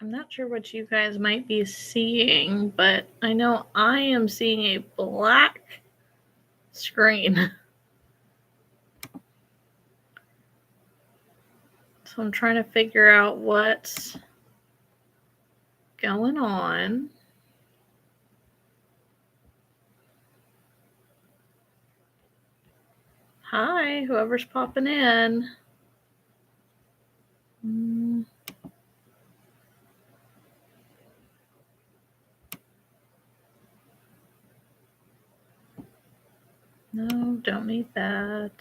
I'm not sure what you guys might be seeing, but I know I am seeing a black screen. So I'm trying to figure out what's going on. Hi, whoever's popping in. No, don't need that.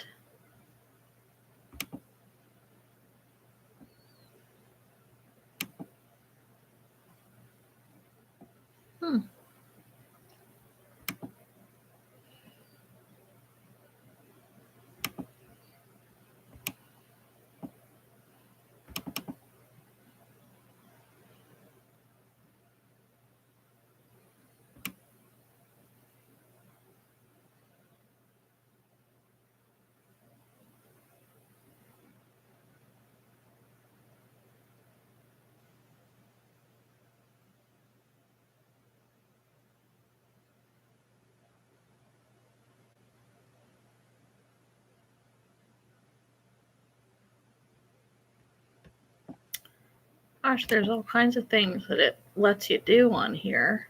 Gosh, there's all kinds of things that it lets you do on here.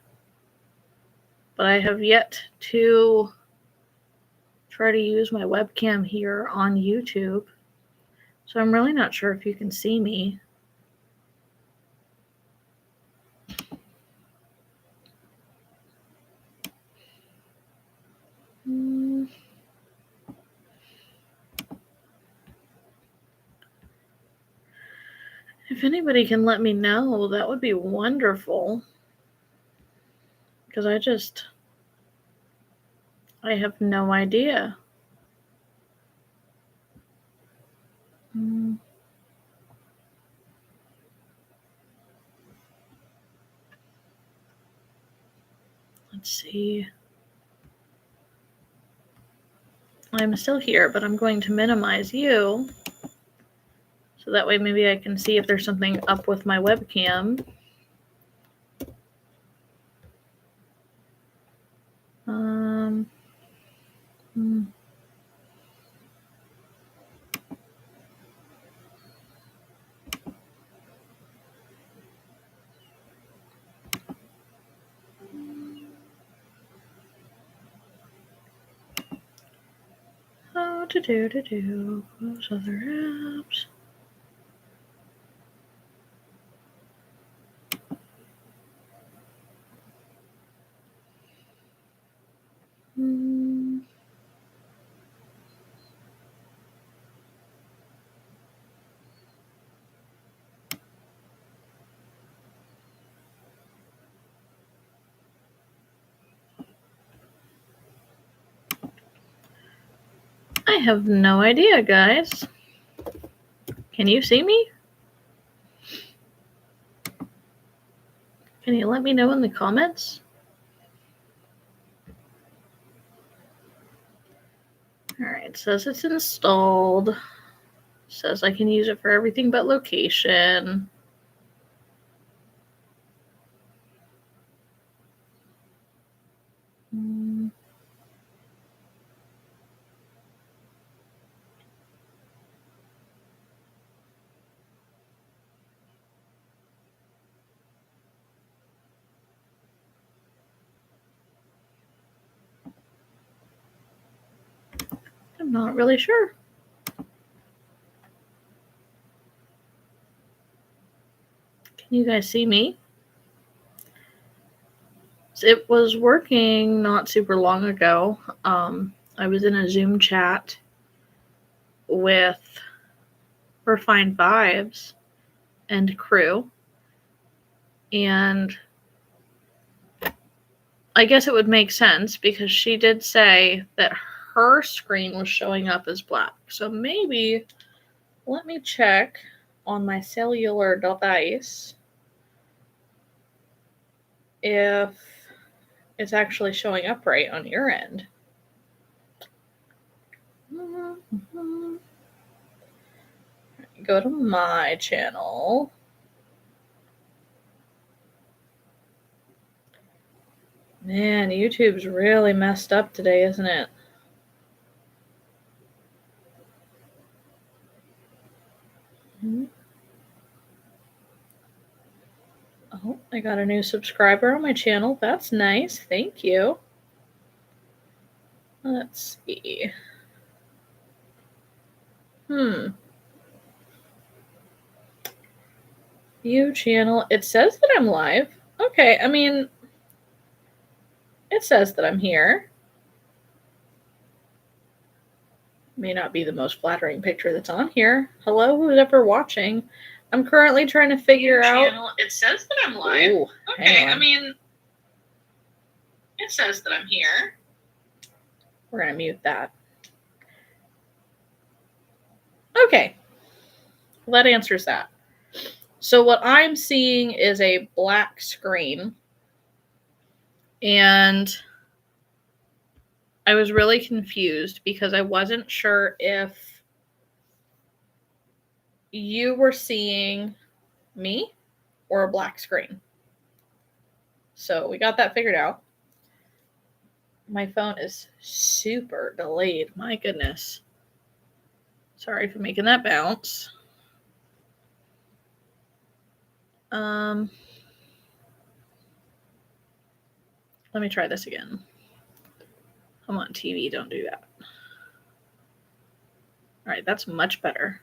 But I have yet to try to use my webcam here on YouTube. So I'm really not sure if you can see me. If anybody can let me know, that would be wonderful. Because I have no idea. Let's see. I'm still here, but I'm going to minimize you. So that way maybe I can see if there's something up with my webcam. Oh, those other apps. I have no idea, guys. Can you see me? Can you let me know in the comments? Alright, it says it's installed. It says I can use it for everything but location. I'm not really sure. Can you guys see me? It was working not super long ago. I was in a Zoom chat with Refined Vibes and crew, and I guess it would make sense because she did say that her screen was showing up as black. So maybe let me check on my cellular device if it's actually showing up right on your end. Go to my channel. Man, YouTube's really messed up today, isn't it? Oh, I got a new subscriber on my channel. That's nice. Thank you. Let's see. View channel. It says that I'm live. Okay, I mean, it says that I'm here. May not be the most flattering picture that's on here. Hello, who's ever watching? I'm currently trying to figure out. It says that I'm live. Ooh, okay, I mean, it says that I'm here. We're going to mute that. Okay. Well, that answers that. So what I'm seeing is a black screen. And I was really confused because I wasn't sure if you were seeing me or a black screen. So we got that figured out. My phone is super delayed. My goodness. Sorry for making that bounce. Let me try this again. I'm on TV. Don't do that. All right, that's much better.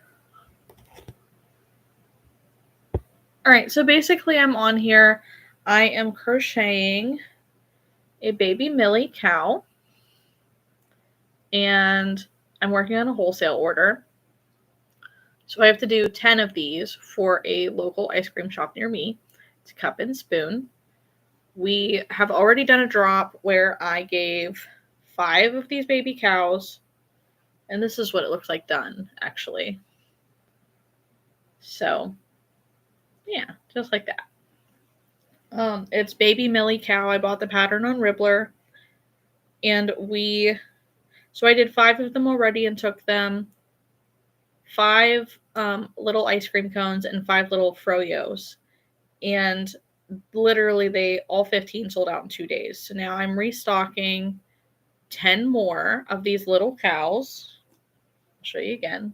All right, so basically I'm on here. I am crocheting a Baby Millie cow. And I'm working on a wholesale order. So I have to do 10 of these for a local ice cream shop near me. It's Cup and Spoon. We have already done a drop where I gave 5 of these baby cows. And this is what it looks like done, actually. So, yeah, just like that. It's Baby Millie Cow. I bought the pattern on Ribbler. And so I did 5 of them already and took them 5 little ice cream cones and 5 little froyos. And literally all 15 sold out in 2 days. So now I'm restocking 10 more of these little cows. I'll show you again.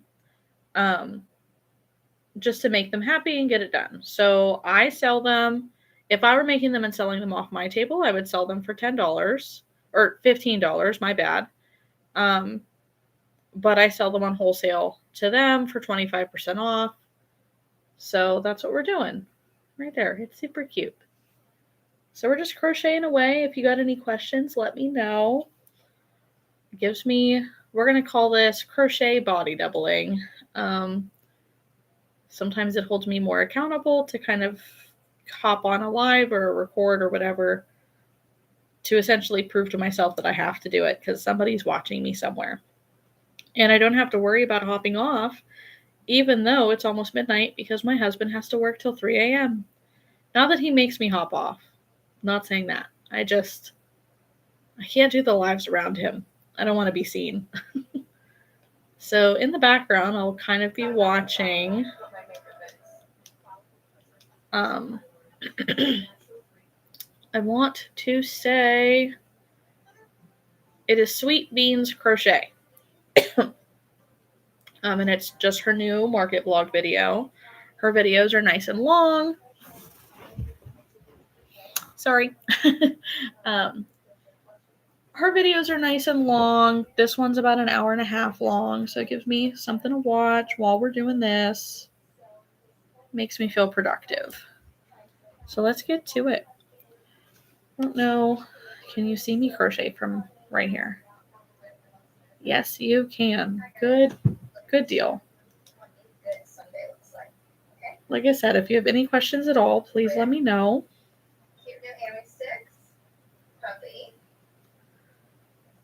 Just to make them happy and get it done. So I sell them. If I were making them and selling them off my table, I would sell them for $10 or $15, my bad. But I sell them on wholesale to them for 25% off. So that's what we're doing right there. It's super cute. So we're just crocheting away. If you got any questions, let me know. It gives me, we're going to call this crochet body doubling. Sometimes it holds me more accountable to kind of hop on a live or a record or whatever to essentially prove to myself that I have to do it because somebody's watching me somewhere. And I don't have to worry about hopping off, even though it's almost midnight because my husband has to work till 3 a.m. Not that he makes me hop off. I'm not saying that. I can't do the lives around him. I don't want to be seen. So in the background, I'll kind of be watching. I want to say it is Sweet Beans Crochet. And it's just her new market vlog video. Her videos are nice and long. Sorry. Her videos are nice and long. This one's about an hour and a half long, so it gives me something to watch while we're doing this. Makes me feel productive. So let's get to it. I don't know. Can you see me crochet from right here? Yes, you can. Good deal. Like I said, if you have any questions at all, please let me know.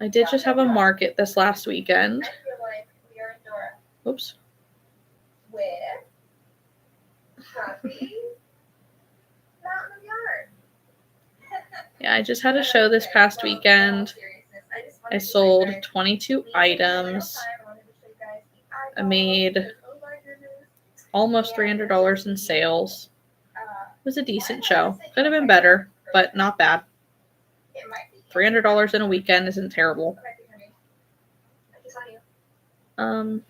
I did just have a market this last weekend. Oops. Yeah, I just had a show this past weekend. I sold 22 items. I made almost $300 in sales. It was a decent show. Could have been better, but not bad. It might be. $300 in a weekend isn't terrible. It might be her name. I just saw you.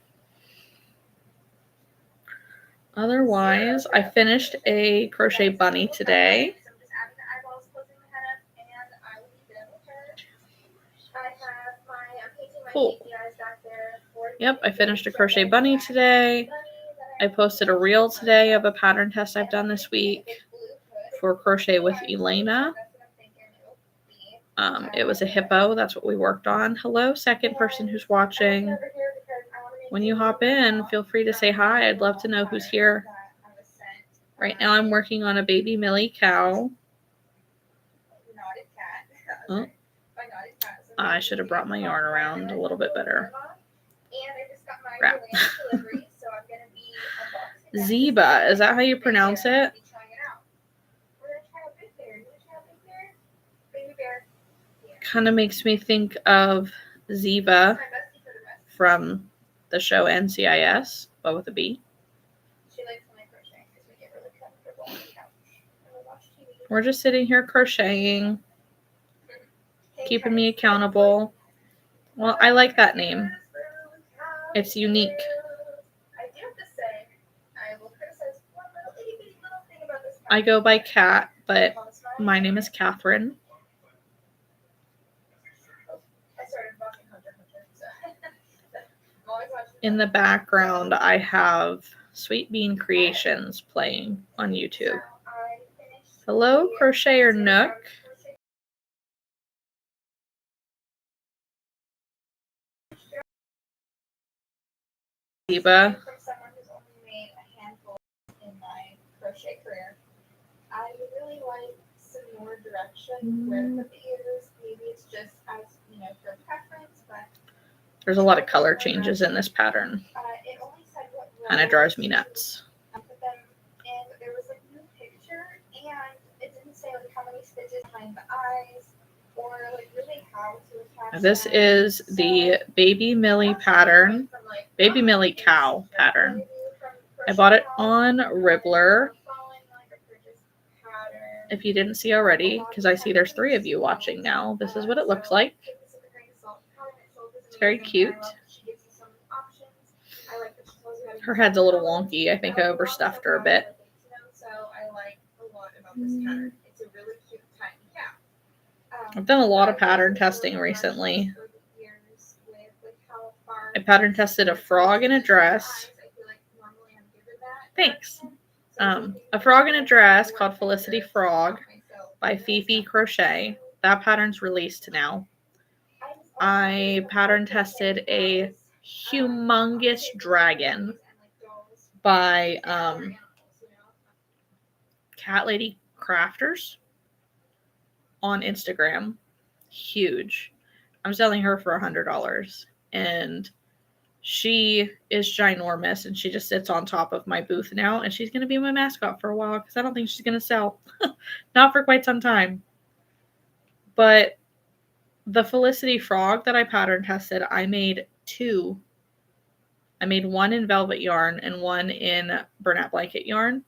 Otherwise, I finished a crochet bunny today. So I'm just adding the eyeballs, closing the head up, and I will be done with her. I'm painting my Cool. baby eyes back there. Yep, I finished a crochet bunny today. I posted a reel today of a pattern test I've done this week for Crochet with Elena. It was a hippo. That's what we worked on. Hello, second person who's watching. When you hop in, feel free to say hi. I'd love to know who's here. Right now I'm working on a Baby Millie Cow. Oh, I should have brought my yarn around a little bit better. Crap. Zeba, is that how you pronounce it? Kind of makes me think of Zeba from the show NCIS, but with a B. We're just sitting here crocheting, keeping me accountable. Well, I like that name. It's unique. I go by Kat, but my name is Catherine. In the background, I have Sweet Bean Creations playing on YouTube. Hello, Crocheter Nook. Zeba. Crochet career. I would really like some more direction where the is. Maybe it's just as for preference, but there's a lot of color changes in this pattern. It only said what kind of drives me nuts. I put them in. There was like no picture, and it didn't say like how many stitches behind the eyes or like really how to attach. This is the Baby Millie pattern, Baby Millie Cow pattern. I bought it on Ribbler. If you didn't see already, because I see there's 3 of you watching now, this is what it looks like. It's very cute. Her head's a little wonky. I think I overstuffed her a bit. I've done a lot of pattern testing recently. I pattern tested a frog in a dress. Thanks. A frog in a dress called Felicity Frog by Fifi Crochet. That pattern's released now. I pattern tested a humongous dragon by Cat Lady Crafters on Instagram. Huge. I'm selling her for $100, and she is ginormous, and she just sits on top of my booth now, and she's going to be my mascot for a while because I don't think she's going to sell. Not for quite some time. But the Felicity Frog that I pattern tested, I made 2. I made one in velvet yarn and one in Bernat Blanket yarn.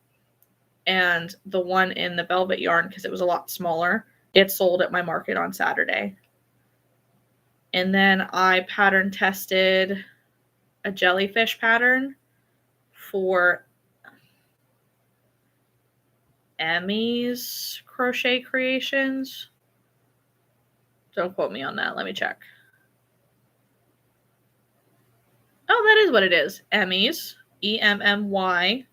And the one in the velvet yarn, because it was a lot smaller, it sold at my market on Saturday. And then I pattern tested a jellyfish pattern for Emmy's Crochet Creations. Don't quote me on that. Let me check. Oh, that is what it is. Emmy's, EMMY,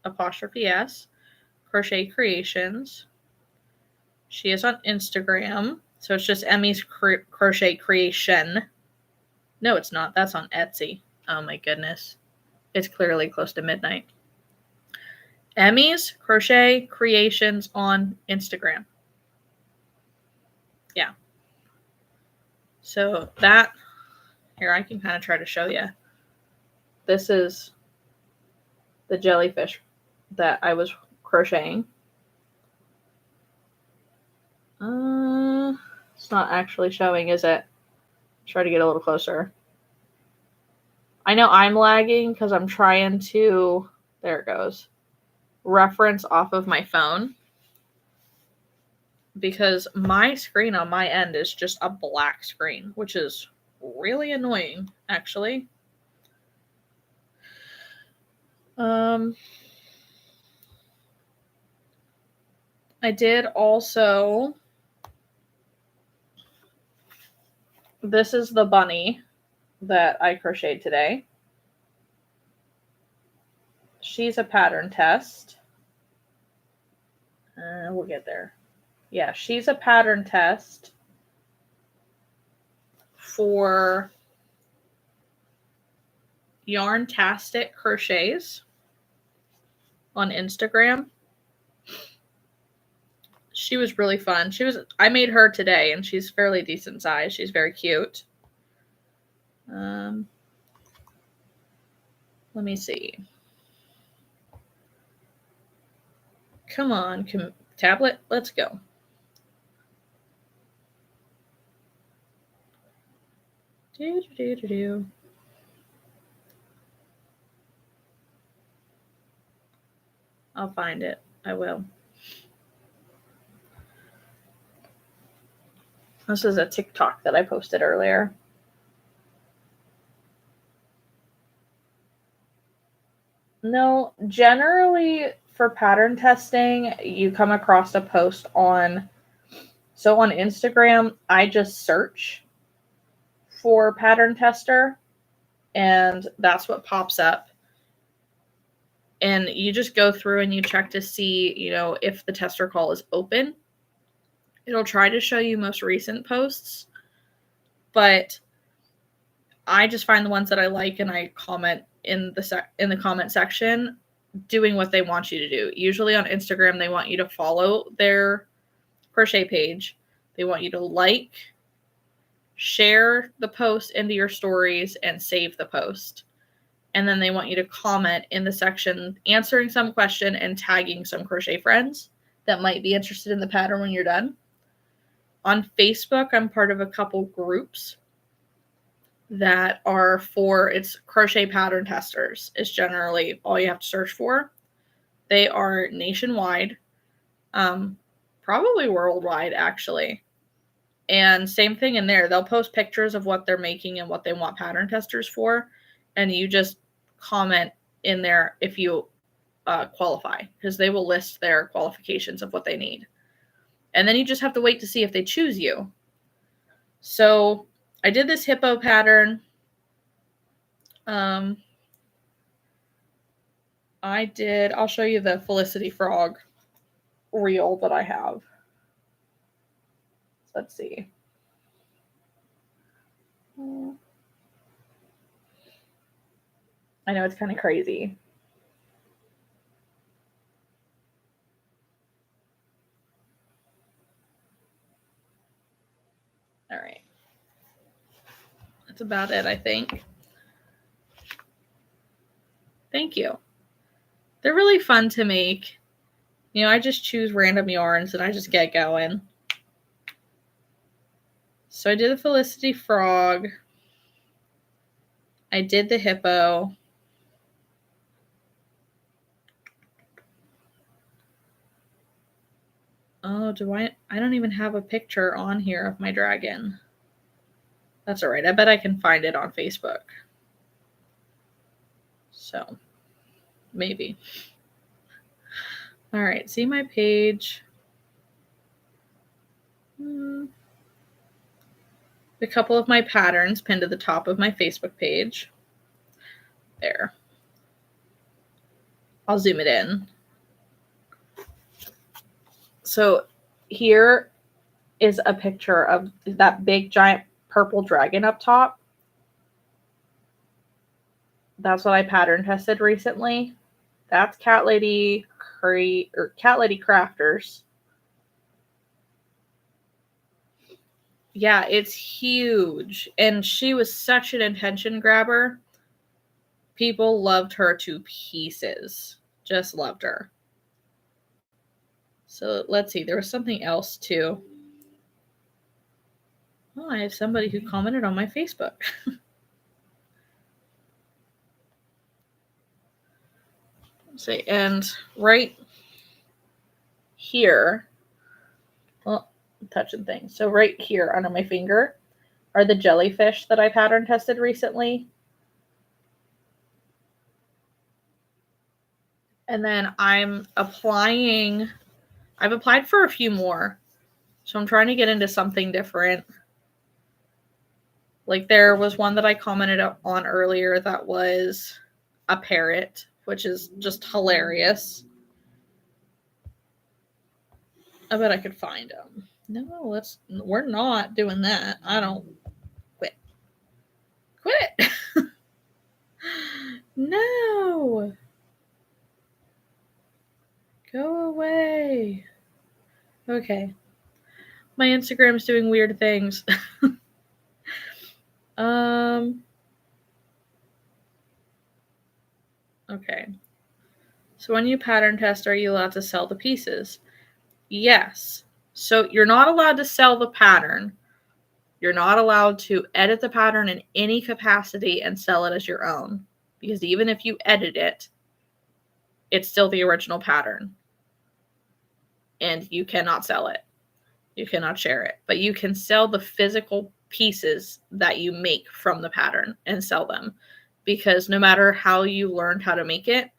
apostrophe S, Crochet Creations. She is on Instagram. So it's just Emmy's Crochet Creation. No, it's not. That's on Etsy. Oh my goodness. It's clearly close to midnight. Emmy's Crochet Creations on Instagram. Yeah. So that, here I can kind of try to show you. This is the jellyfish that I was crocheting. It's not actually showing, is it? Try to get a little closer. I know I'm lagging because I'm trying to, there it goes, reference off of my phone. because my screen on my end is just a black screen, which is really annoying, actually. I did also, this is the bunny that I crocheted today. She's a pattern test. We'll get there. Yeah, she's a pattern test for Yarntastic Crochets on Instagram. She was really fun. I made her today, and she's fairly decent size. She's very cute. Let me see. Come on, tablet, let's go. I'll find it. I will. This is a TikTok that I posted earlier. No, generally for pattern testing, you come across a post on Instagram, I just search for pattern tester, and that's what pops up. And you just go through and you check to see, if the tester call is open. It'll try to show you most recent posts, but I just find the ones that I like and I comment in the comment section doing what they want you to do. Usually on Instagram, they want you to follow their crochet page. They want you to like, share the post into your stories, and save the post. And then they want you to comment in the section answering some question and tagging some crochet friends that might be interested in the pattern when you're done. On Facebook, I'm part of a couple groups that are it's crochet pattern testers is generally all you have to search for. They are nationwide, probably worldwide actually. And same thing in there. They'll post pictures of what they're making and what they want pattern testers for. And you just comment in there if you qualify, because they will list their qualifications of what they need. And then you just have to wait to see if they choose you. So I did this hippo pattern. I'll show you the Felicity Frog reel that I have. Let's see. I know it's kind of crazy. All right. That's about it, I think. Thank you. They're really fun to make. I just choose random yarns and I just get going. So I did the Felicity Frog. I did the hippo. Oh, I don't even have a picture on here of my dragon. That's all right. I bet I can find it on Facebook. So, maybe. All right, see my page. A couple of my patterns pinned to the top of my Facebook page. There. I'll zoom it in. So here is a picture of that big giant purple dragon up top. That's what I pattern tested recently. That's Cat Lady Crafters. Yeah, it's huge. And she was such an attention grabber. People loved her to pieces. Just loved her. So let's see. There was something else too. Oh, I have somebody who commented on my Facebook. Let's see. And right here, well, touching things. So right here under my finger are the jellyfish that I pattern tested recently. And then I've applied for a few more. So I'm trying to get into something different. Like there was one that I commented on earlier that was a parrot, which is just hilarious. I bet I could find them. No, we're not doing that. I don't quit. Quit. No. Go away. Okay. My Instagram's doing weird things. Okay. So when you pattern test, are you allowed to sell the pieces? Yes. So you're not allowed to sell the pattern. You're not allowed to edit the pattern in any capacity and sell it as your own. Because even if you edit it, it's still the original pattern. And you cannot sell it. You cannot share it. But you can sell the physical pieces that you make from the pattern and sell them. Because no matter how you learned how to make it,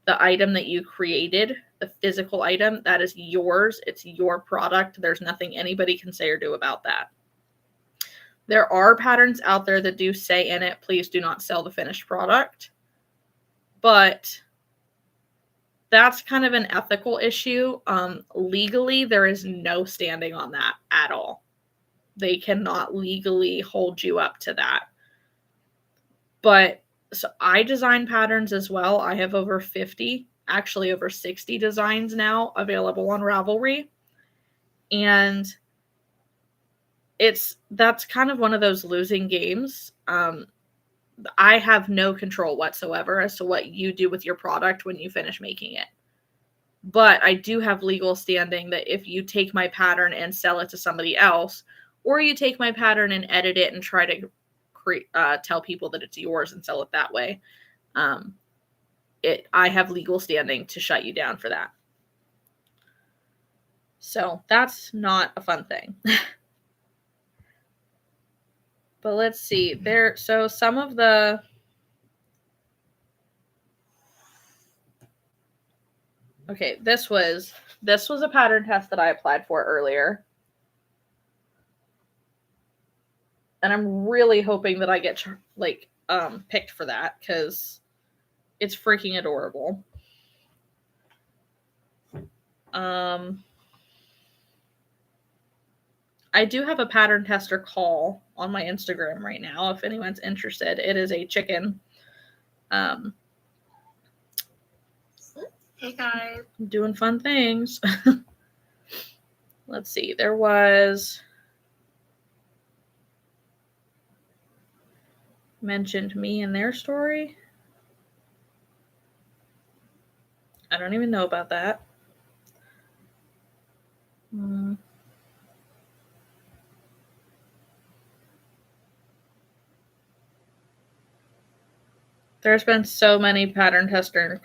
the item that you created, the physical item, that is yours. It's your product. There's nothing anybody can say or do about that. There are patterns out there that do say in it, please do not sell the finished product. But that's kind of an ethical issue. Legally, there is no standing on that at all. They cannot legally hold you up to that. But so I design patterns as well. I have over 50, actually over 60 designs now available on Ravelry. And that's kind of one of those losing games. I have no control whatsoever as to what you do with your product when you finish making it. But I do have legal standing that if you take my pattern and sell it to somebody else, or you take my pattern and edit it and try to tell people that it's yours and sell it that way, I have legal standing to shut you down for that. So that's not a fun thing. But let's see. So some of the... Okay, this was a pattern test that I applied for earlier. And I'm really hoping that I get picked for that because it's freaking adorable. I do have a pattern tester call on my Instagram right now if anyone's interested. It is a chicken. Hey guys. I'm doing fun things. Let's see. There was mentioned me in their story. I don't even know about that. There's been so many pattern tester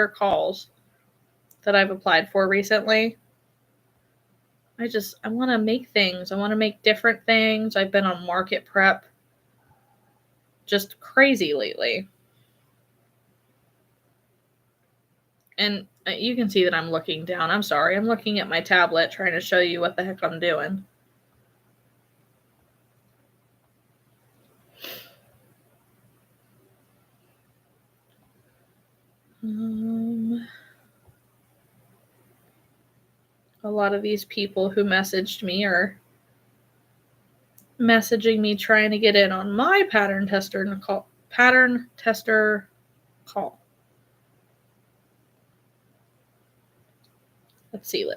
calls that I've applied for recently. I want to make things. I want to make different things. I've been on market prep. Just crazy lately. And you can see that I'm looking down. I'm sorry. I'm looking at my tablet trying to show you what the heck I'm doing. A lot of these people who messaged me are messaging me trying to get in on my pattern tester call. Let's see.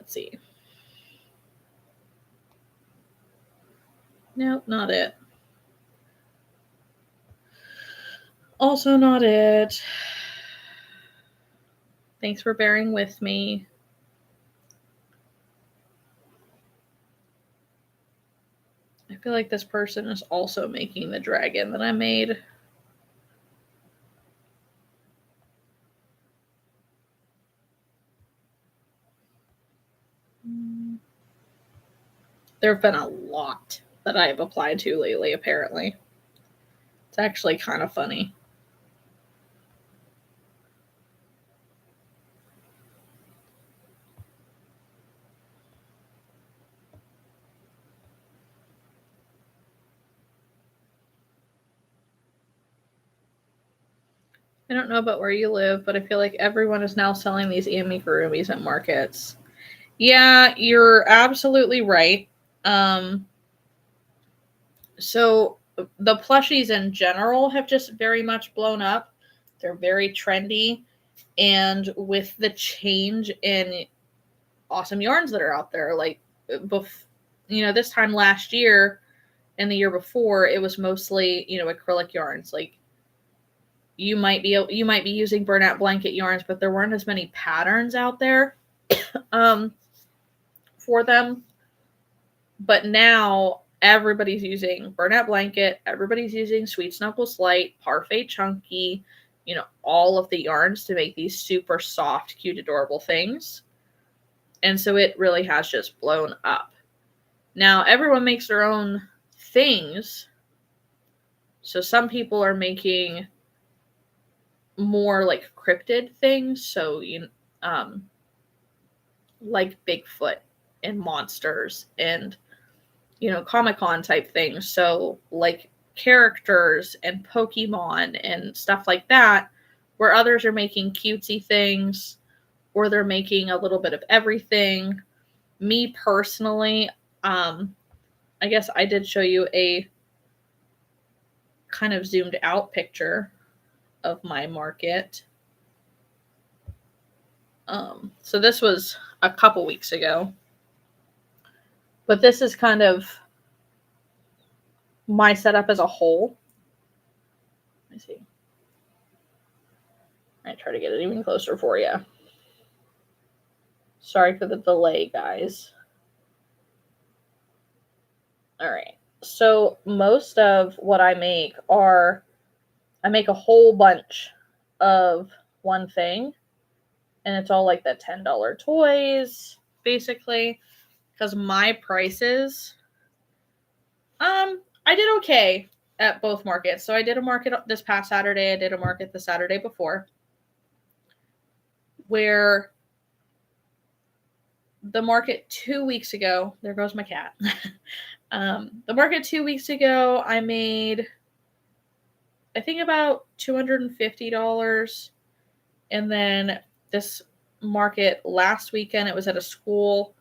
Nope, not it. Also not it. Thanks for bearing with me. I feel like this person is also making the dragon that I made. There have been a lot that I have applied to lately, apparently. It's actually kind of funny. I don't know about where you live, but I feel like everyone is now selling these amigurumis at markets. Yeah, you're absolutely right. So the plushies in general have just very much blown up. They're very trendy. And with the change in awesome yarns that are out there, like, this time last year and the year before, it was mostly, acrylic yarns. Like, you might be using burnout blanket yarns, but there weren't as many patterns out there for them. But now everybody's using burnout blanket, everybody's using Sweet Snuggles Light, Parfait Chunky, all of the yarns to make these super soft, cute, adorable things. And so it really has just blown up. Now everyone makes their own things. So some people are making more like cryptid things. So like Bigfoot and monsters and Comic-Con type things. So like characters and Pokemon and stuff like that, where others are making cutesy things or they're making a little bit of everything. Me personally, I guess I did show you a kind of zoomed out picture of my market. So this was a couple weeks ago. But this is kind of my setup as a whole. Let me see. I try to get it even closer for you. Sorry for the delay, guys. All right. So most of what I make I make a whole bunch of one thing. And it's all like the $10 toys, basically. Because my prices, I did okay at both markets. So I did a market this past Saturday. I did a market the Saturday before. Where the market 2 weeks ago, there goes my cat. The market 2 weeks ago, I made, I think, about $250. And then this market last weekend, it was at a school.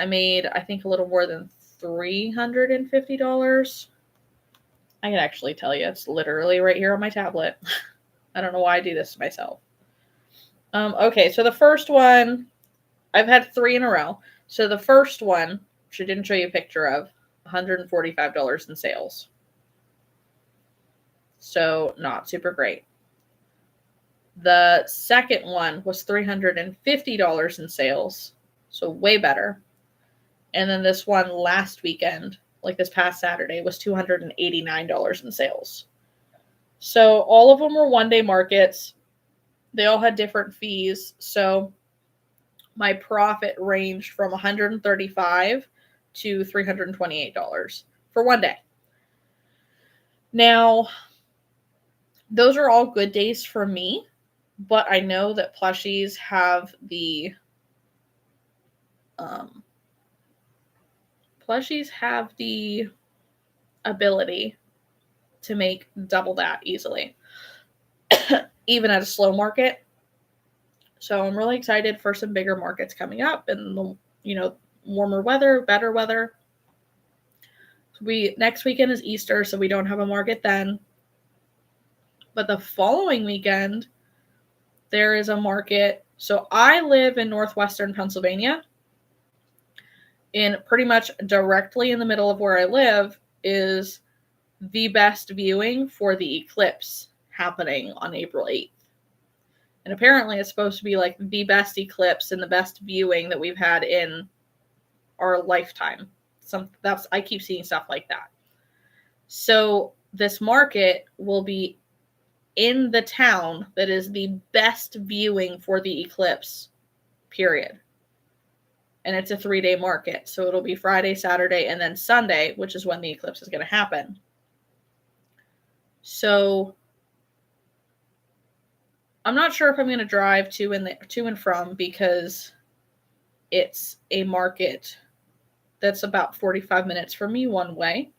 I made, I think, a little more than $350. I can actually tell you, it's literally right here on my tablet. I don't know why I do this to myself. Okay, so the first one, I've had 3 in a row. So the first one, which I didn't show you a picture of, $145 in sales. So not super great. The second one was $350 in sales. So way better. And then this one last weekend, like this past Saturday, was $289 in sales. So all of them were one-day markets. They all had different fees. So my profit ranged from $135 to $328 for one day. Now, those are all good days for me, but I know that plushies have the ability to make double that easily, even at a slow market. So I'm really excited for some bigger markets coming up and, warmer weather, better weather. Next weekend is Easter, so we don't have a market then. But the following weekend, there is a market. So I live in northwestern Pennsylvania. And pretty much directly in the middle of where I live is the best viewing for the eclipse happening on April 8th. And apparently it's supposed to be like the best eclipse and the best viewing that we've had in our lifetime. I keep seeing stuff like that. So this market will be in the town that is the best viewing for the eclipse, period. And it's a 3-day market. So it'll be Friday, Saturday, and then Sunday, which is when the eclipse is going to happen. So I'm not sure if I'm going to drive to and from, because it's a market that's about 45 minutes for me one way.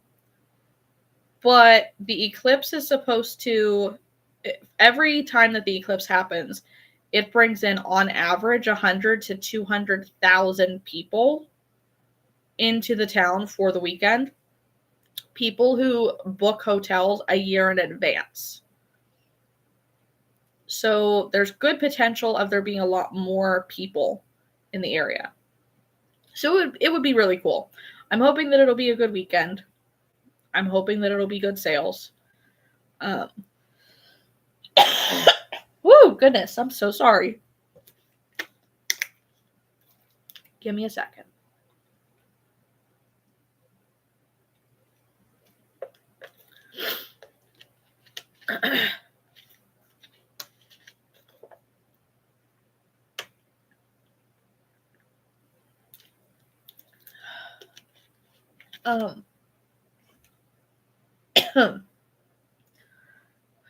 But the eclipse is supposed to, every time that the eclipse happens, it brings in on average 100 to 200,000 people into the town for the weekend. People who book hotels a year in advance. So there's good potential of there being a lot more people in the area. So it would be really cool. I'm hoping that it'll be a good weekend. I'm hoping that it'll be good sales. Woo, goodness, I'm so sorry. Give me a second.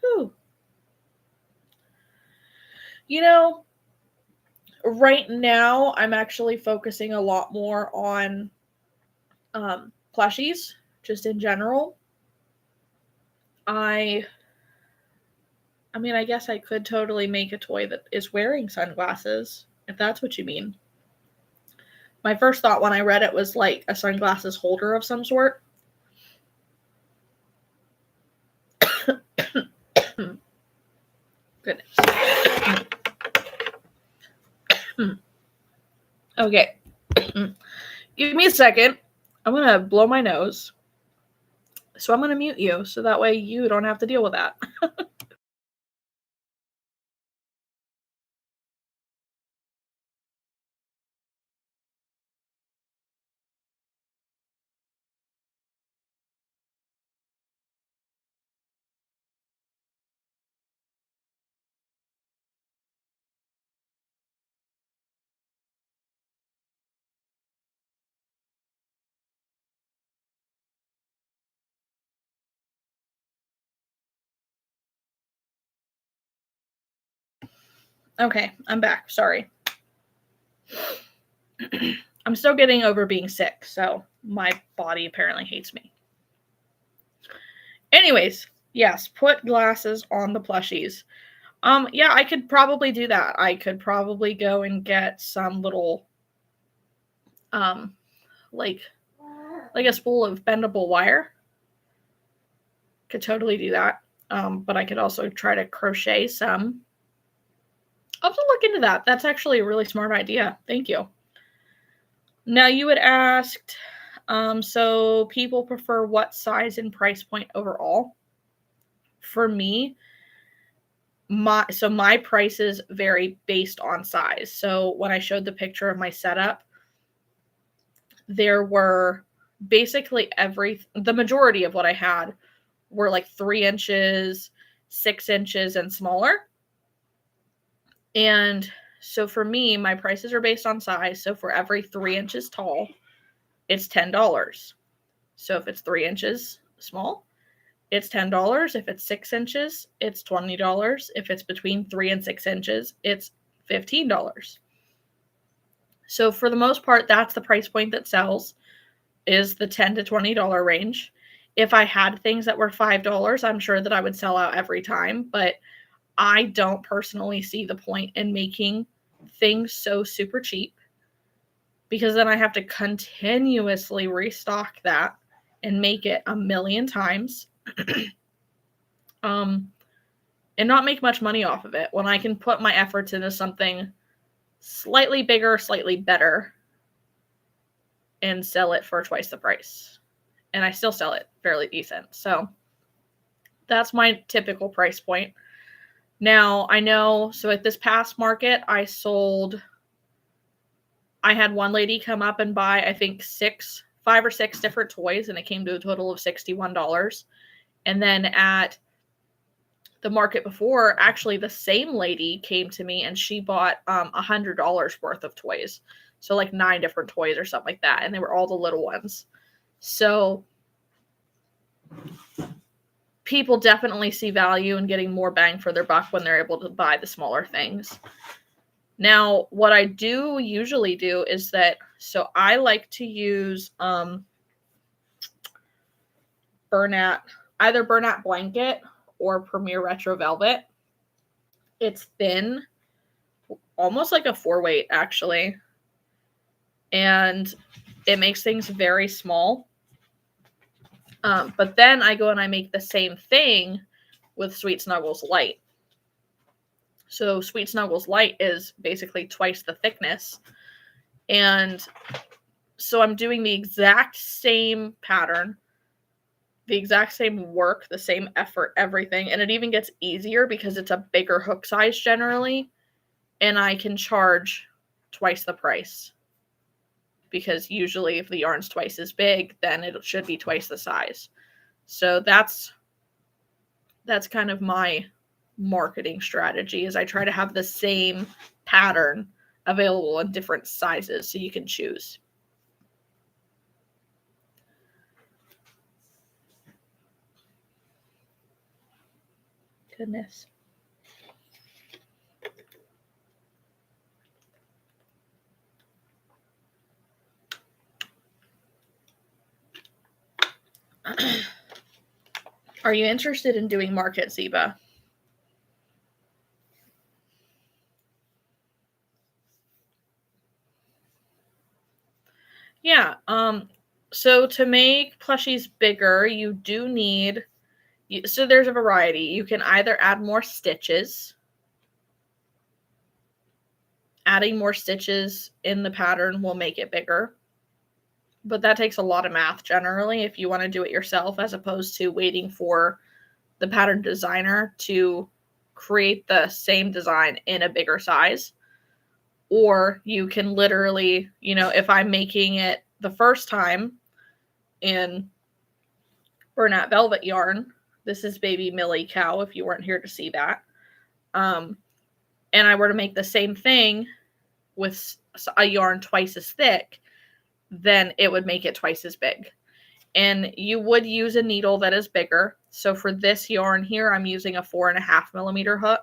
Whew. You know, right now I'm actually focusing a lot more on plushies, just in general. I mean, I guess I could totally make a toy that is wearing sunglasses, if that's what you mean. My first thought when I read it was like a sunglasses holder of some sort. Goodness. Okay. Give me a second. I'm going to blow my nose. So I'm going to mute you so that way you don't have to deal with that. Okay, I'm back. Sorry. I'm still getting over being sick, so my body apparently hates me. Anyways, yes, put glasses on the plushies. Yeah, I could probably do that. I could probably go and get some little, like a spool of bendable wire. Could totally do that. But I could also try to crochet some. I'll have to look into that. That's actually a really smart idea. Thank you. Now, you had asked, so people prefer what size and price point overall? For me, my prices vary based on size. So when I showed the picture of my setup, there were basically the majority of what I had were like 3 inches, 6 inches, and smaller. And so for me, my prices are based on size. So for every 3 inches tall, it's $10. So if it's 3 inches small, it's $10. If it's 6 inches, it's $20. If it's between 3 and 6 inches, it's $15. So for the most part, that's the price point that sells, is the $10 to $20 range. If I had things that were $5, I'm sure that I would sell out every time, but I don't personally see the point in making things so super cheap, because then I have to continuously restock that and make it a million times. And not make much money off of it, when I can put my efforts into something slightly bigger, slightly better, and sell it for twice the price. And I still sell it fairly decent. So that's my typical price point. Now, I know, so at this past market, I had one lady come up and buy, I think 5 or 6 different toys, and it came to a total of $61. And then at the market before, actually the same lady came to me and she bought $100 worth of toys. So like 9 different toys or something like that. And they were all the little ones. So people definitely see value in getting more bang for their buck when they're able to buy the smaller things. Now, what I do usually do is that, so I like to use Bernat, either Bernat Blanket or Premier Retro Velvet. It's thin, almost like a 4-weight actually, and it makes things very small. But then I go and I make the same thing with Sweet Snuggles Light. So Sweet Snuggles Light is basically twice the thickness. And so I'm doing the exact same pattern, the exact same work, the same effort, everything. And it even gets easier because it's a bigger hook size generally. And I can charge twice the price. Because usually if the yarn's twice as big, then it should be twice the size. So that's kind of my marketing strategy, is I try to have the same pattern available in different sizes so you can choose. Goodness. Are you interested in doing market, Ziba? Yeah. So to make plushies bigger, you do need, so there's a variety. You can either add more stitches. Adding more stitches in the pattern will make it bigger. But that takes a lot of math generally if you want to do it yourself, as opposed to waiting for the pattern designer to create the same design in a bigger size. Or you can literally, you know, if I'm making it the first time in Bernat Velvet yarn, this is Baby Millie Cow if you weren't here to see that, and I were to make the same thing with a yarn twice as thick, then it would make it twice as big. And you would use a needle that is bigger. So for this yarn here, I'm using a 4.5 millimeter hook.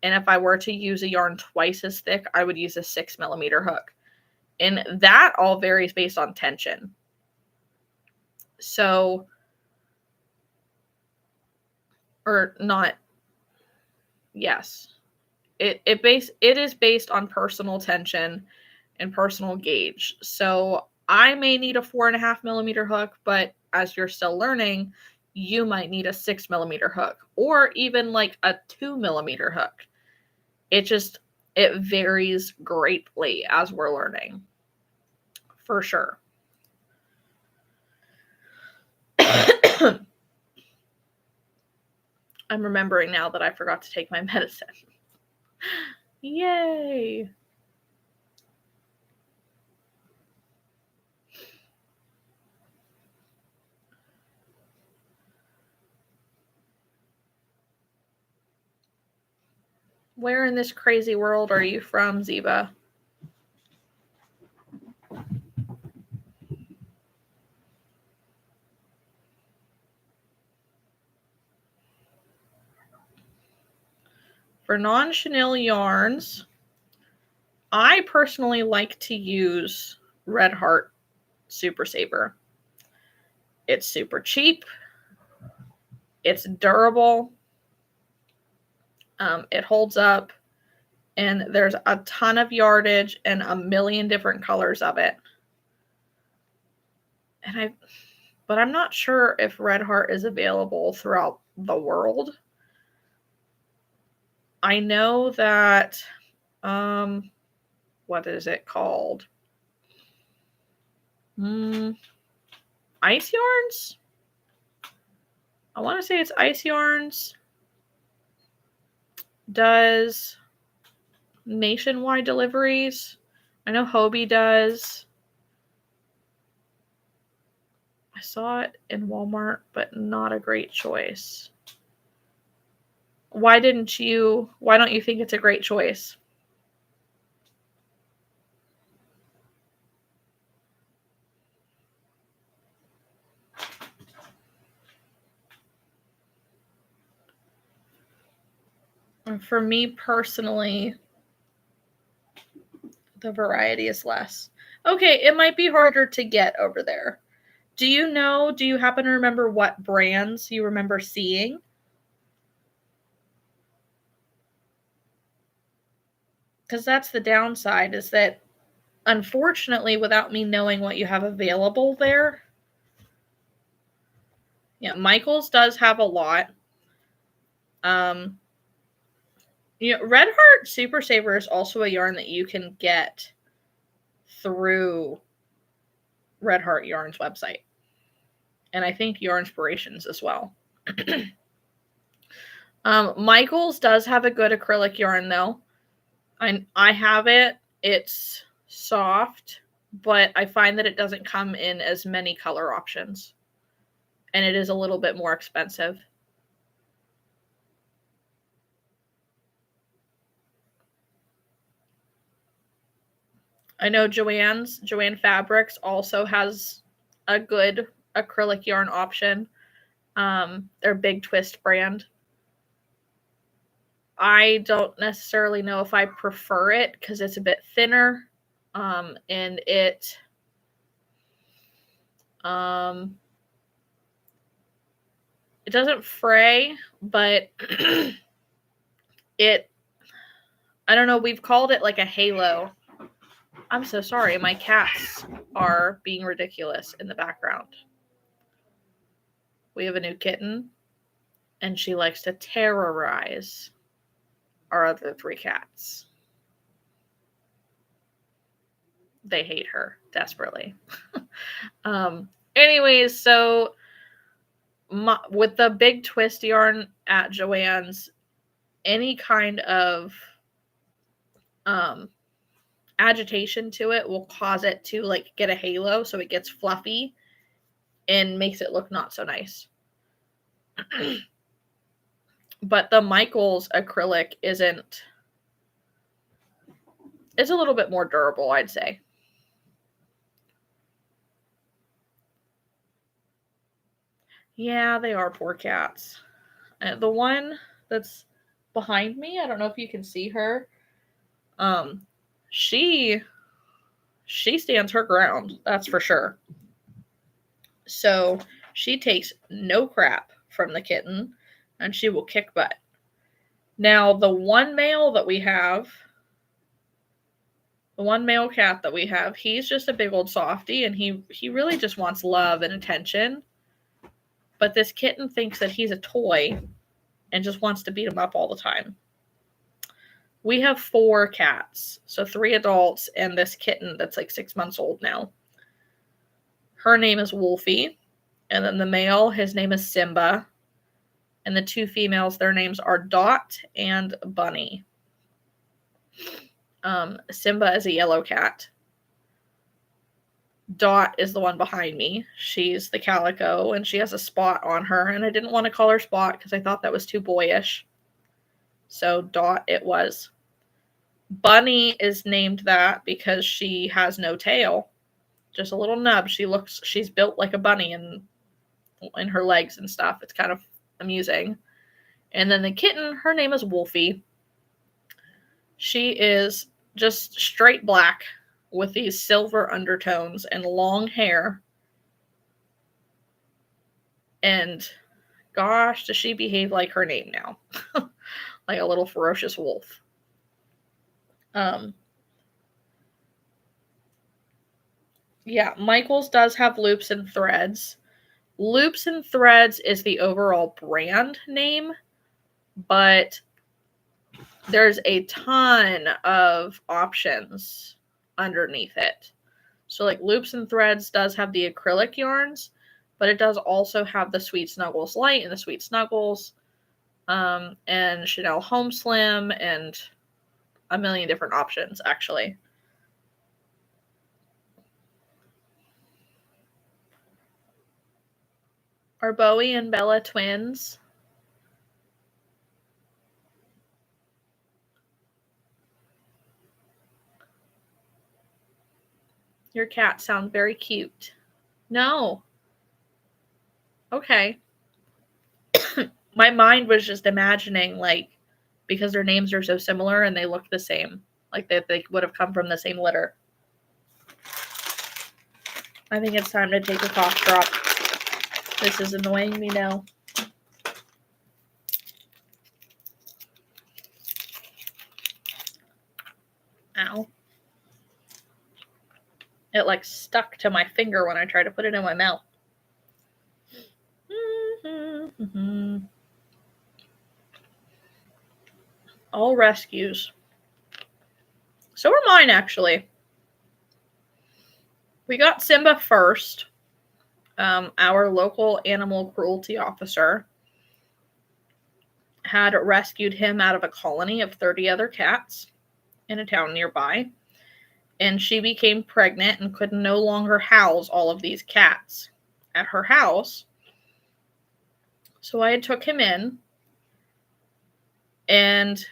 And if I were to use a yarn twice as thick, I would use a 6 millimeter hook. And that all varies based on tension. So, or not, yes. It is based on personal tension and personal gauge. So I may need a 4.5 millimeter hook, but as you're still learning, you might need a 6 millimeter hook, or even like a 2 millimeter hook. It varies greatly as we're learning, for sure. I'm remembering now that I forgot to take my medicine. Yay! Where in this crazy world are you from, Ziba? For non-chenille yarns, I personally like to use Red Heart Super Saver. It's super cheap. It's durable. It holds up. And there's a ton of yardage and a million different colors of it. But I'm not sure if Red Heart is available throughout the world. I know that, what is it called? Ice Yarns? I want to say it's Ice Yarns. Does nationwide deliveries. I know Hobie does. I saw it in Walmart, but not a great choice. Why don't you think it's a great choice? For me personally, the variety is less. Okay, it might be harder to get over there. Do you happen to remember what brands you remember seeing? Because that's the downside, is that unfortunately, without me knowing what you have available there, yeah, Michaels does have a lot. Red Heart Super Saver is also a yarn that you can get through Red Heart Yarn's website. And I think Yarnspirations as well. Michaels does have a good acrylic yarn though. I have it. It's soft, but I find that it doesn't come in as many color options. And it is a little bit more expensive. I know Joanne Fabrics also has a good acrylic yarn option. Their Big Twist brand. I don't necessarily know if I prefer it because it's a bit thinner, and it doesn't fray, but I don't know, we've called it like a halo. I'm so sorry, my cats are being ridiculous in the background. We have a new kitten, and she likes to terrorize our other 3 cats. They hate her desperately. Anyways, so with the Big Twist yarn at Joann's, any kind of agitation to it will cause it to like get a halo, so it gets fluffy and makes it look not so nice. But the Michaels acrylic it's a little bit more durable, I'd say. Yeah, they are poor cats. The one that's behind me, I don't know if you can see her. She stands her ground, that's for sure. So she takes no crap from the kitten, and she will kick butt. Now, the one male cat that we have, he's just a big old softie, and he really just wants love and attention. But this kitten thinks that he's a toy and just wants to beat him up all the time. We have 4 cats, so 3 adults and this kitten that's like 6 months old now. Her name is Wolfie, and then the male, his name is Simba, and the 2 females, their names are Dot and Bunny. Simba is a yellow cat. Dot is the one behind me. She's the calico, and she has a spot on her, and I didn't want to call her Spot because I thought that was too boyish. So Dot it was. Bunny is named that because she has no tail, just a little nub. She's built like a bunny in her legs and stuff. It's kind of amusing. And then the kitten, her name is Wolfie. She is just straight black with these silver undertones and long hair. And gosh, does she behave like her name now. Like a little ferocious wolf. Yeah, Michaels does have Loops and Threads. Loops and Threads is the overall brand name, but there's a ton of options underneath it. So like Loops and Threads does have the acrylic yarns, but it does also have the Sweet Snuggles Light and the Sweet Snuggles, and Chanel Home Slim, and a million different options, actually. Are Bowie and Bella twins? Your cats sound very cute. No. Okay. My mind was just imagining like because their names are so similar and they look the same. Like they would have come from the same litter. I think it's time to take a cough drop. This is annoying me now. Ow. It like stuck to my finger when I tried to put it in my mouth. All rescues. So are mine, actually. We got Simba first. Our local animal cruelty officer had rescued him out of a colony of 30 other cats in a town nearby. And she became pregnant and could no longer house all of these cats at her house. So I took him in. And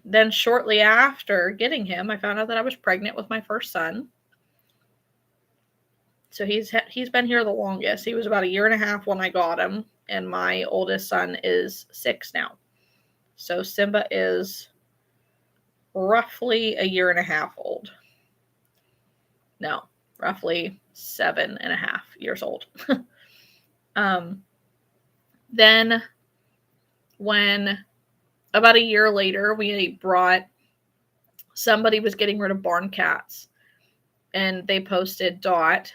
then shortly after getting him, I found out that I was pregnant with my first son. So he's been here the longest. He was about 1.5 years when I got him. And my oldest son is 6 now. So Simba is roughly 1.5 years old. No, roughly 7.5 years old. Then when about 1 year later, we brought, somebody was getting rid of barn cats, and they posted Dot,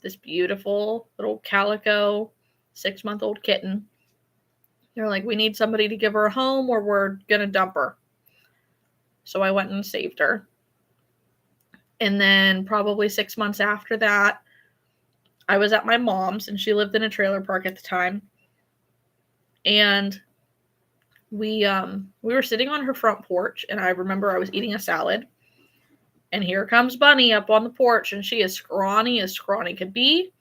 this beautiful little calico 6-month-old kitten. They're like, we need somebody to give her a home or we're going to dump her. So I went and saved her. And then probably 6 months after that, I was at my mom's, and she lived in a trailer park at the time. And we were sitting on her front porch, and I remember I was eating a salad. And here comes Bunny up on the porch, and she is scrawny as scrawny could be.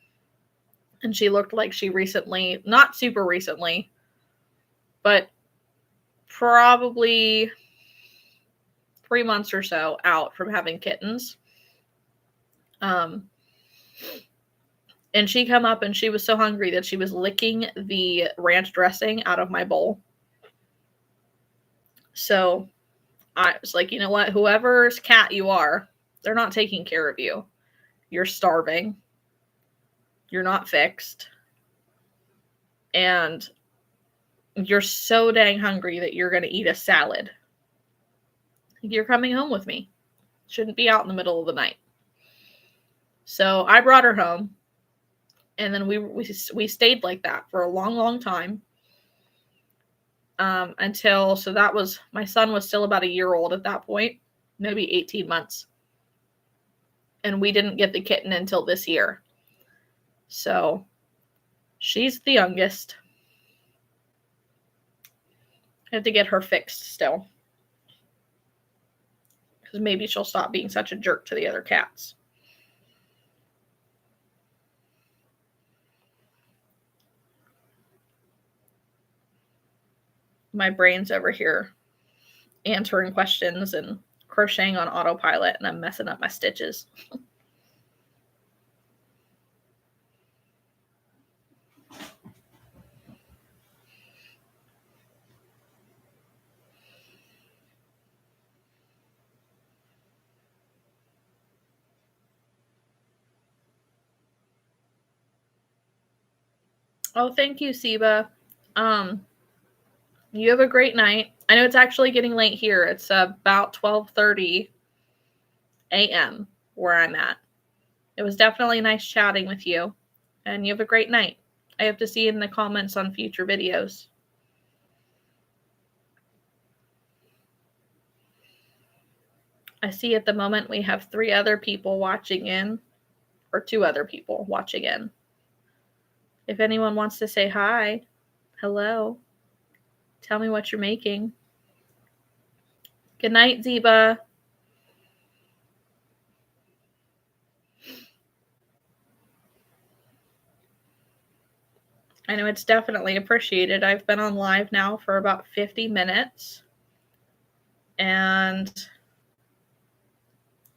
And she looked like she recently, not super recently, but probably 3 months or so out from having kittens. And she come up and she was so hungry that she was licking the ranch dressing out of my bowl. So I was like, you know what? Whoever's cat you are, they're not taking care of you. You're starving. You're not fixed. And you're so dang hungry that you're going to eat a salad. You're coming home with me. Shouldn't be out in the middle of the night. So I brought her home. And then we stayed like that for a long, long time. Until, so that was, my son was still about 1 year old at that point, maybe 18 months. And we didn't get the kitten until this year. So she's the youngest. I have to get her fixed still. Because maybe she'll stop being such a jerk to the other cats. My brain's over here answering questions and crocheting on autopilot, and I'm messing up my stitches. Oh, thank you, Siba. You have a great night. I know it's actually getting late here. It's about 12:30 a.m. where I'm at. It was definitely nice chatting with you. And you have a great night. I hope to see you in the comments on future videos. I see at the moment we have 3 other people watching in. Or 2 other people watching in. If anyone wants to say hi, hello. Tell me what you're making. Good night, Ziba. I know it's definitely appreciated. I've been on live now for about 50 minutes. And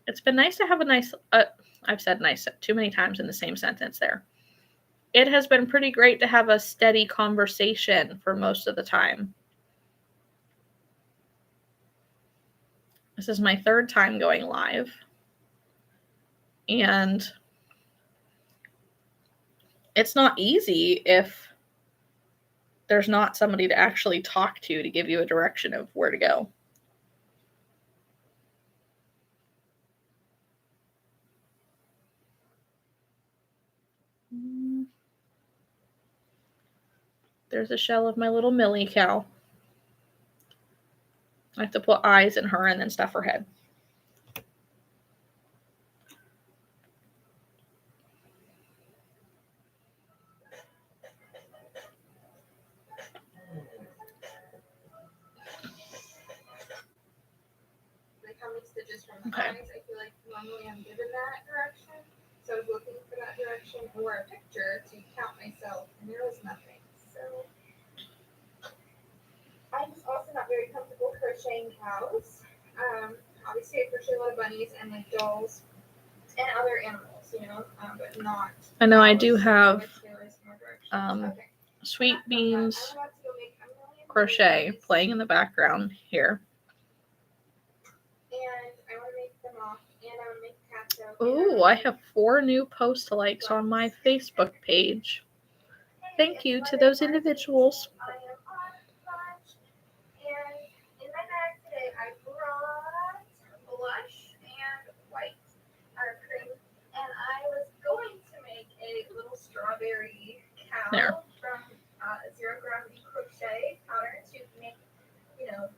it's been nice to have a nice, I've said nice too many times in the same sentence there. It has been pretty great to have a steady conversation for most of the time. This is my third time going live. And it's not easy if there's not somebody to actually talk to give you a direction of where to go. There's a shell of my little Millie cow. I have to put eyes in her and then stuff her head. How many stitches from the Okay. eyes? I feel like normally I'm given that direction. So I was looking for that direction or a picture to count myself, and there was nothing. So I'm just also not very comfortable crocheting cows. Obviously I crochet a lot of bunnies and like dolls and other animals, but not. I know I cows. do have Okay. Sweet Beans I'm about to go make a million Crochet babies, playing in the background here. and I want to make them off, and I want to make cats out. Ooh, I have 4 new post likes on my Facebook page. Thank you to those individuals. I am on lunch, and in my bag today I brought blush and white cream, and I was going to make a little strawberry cow There. from Zero Gravity Crochet pattern to make,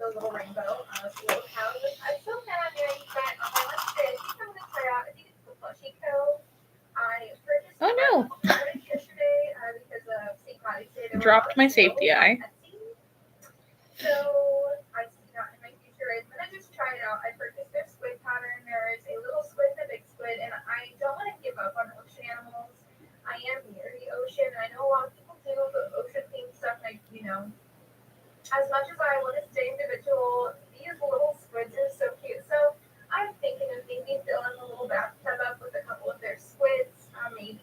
the little rainbow on this little cow. I still plan on doing that on my lunch today. I think I'm going to try out, I think it's the Plushy Co. I purchased it yesterday because of St. Patty's Day. Dropped my safety eye. So I see that in my future is I'm gonna just try it out. I purchased their squid pattern. There is a little squid and a big squid, and I don't want to give up on ocean animals. I am near the ocean, and I know a lot of people do the ocean themed stuff. Like, as much as I want to stay individual, these little squids are so cute. So I'm thinking of maybe filling a little bathtub up with a couple of their squids, maybe,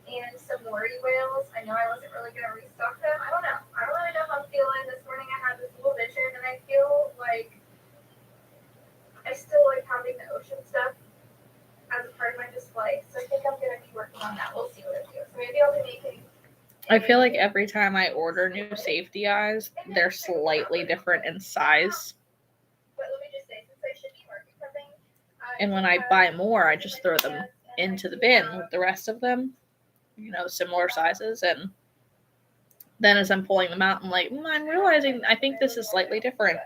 and some worry whales. I know I wasn't really going to restock them. I don't know. I don't really know how I'm feeling. This morning I had this little vision, and I feel like I still like having the ocean stuff as a part of my display. So I think I'm going to be working on that. We'll see what I do. So maybe I'll be making. I feel like every time I order new safety eyes, they're slightly different in size. But let me just say, since I should be market prepping, And when I buy more, I just throw them into the bin with the rest of them, similar sizes. And then as I'm pulling them out, I'm like, I'm realizing I think this is slightly different.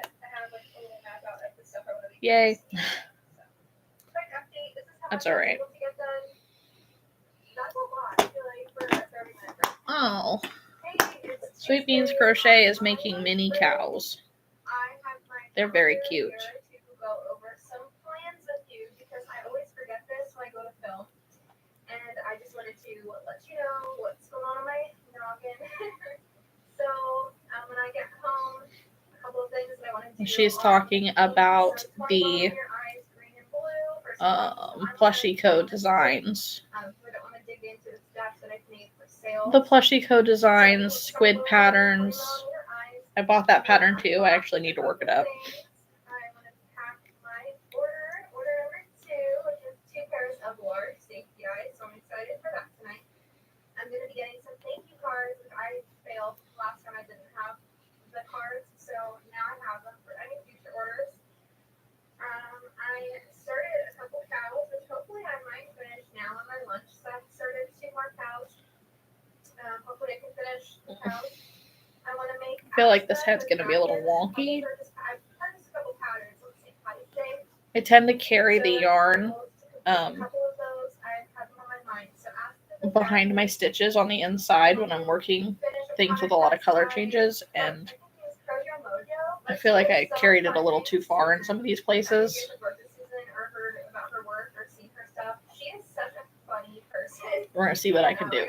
Yay. That's all right. Oh. Sweet Beans Crochet is making mini cows. They're very cute. And I just wanted to let you know what's going on in my noggin. So when I get home, a couple of things that I want to do. She's talking about the Plushie Co. designs. The Plushie Co. designs, squid patterns. I bought that pattern too. I actually need to work it up. I want to pack my order number 2, which is 2 pairs of large safety eyes. So I'm excited for that tonight. I'm going to be getting some thank you cards, which I failed last time. I didn't have the cards, so now I have them for any future orders. I started a couple cows, which hopefully I might finish now on my lunch. So I started 2 more cows. Hopefully I can finish the cows. I want to make. I feel like this head's going to be a little wonky. I purchased a couple patterns. Let's see, I tend to carry the yarn behind my stitches on the inside when I'm working things with a lot of color changes, and I feel like I carried it a little too far in some of these places. We're going to see what I can do.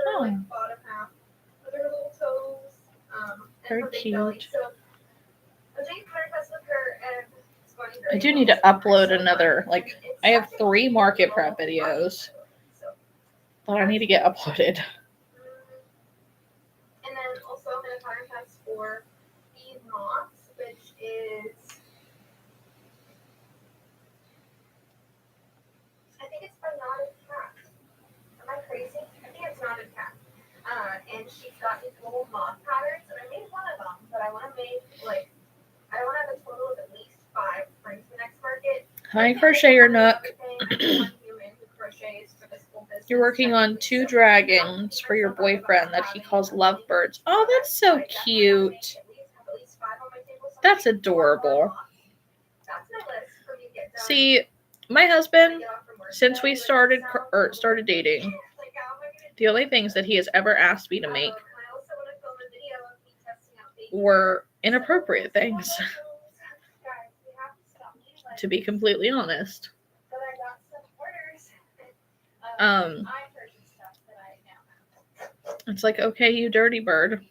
Oh, very cute. I do need to upload another, I have 3 market prep videos that I need to get uploaded. for these moths, which is, I think it's by Knotted Cat. Am I crazy? I think it's Knotted Cat. And she's got these little moth patterns, and I made one of them, but I want to make, like, I want to have a total of at least 5 to bring to the next market. Hi, Crocheter Nook. You're working on 2 dragons for your boyfriend that he calls lovebirds. Oh, that's so cute. That's adorable. See, my husband, since we started dating, the only things that he has ever asked me to make were inappropriate things, to be completely honest. It's like, okay, you dirty bird.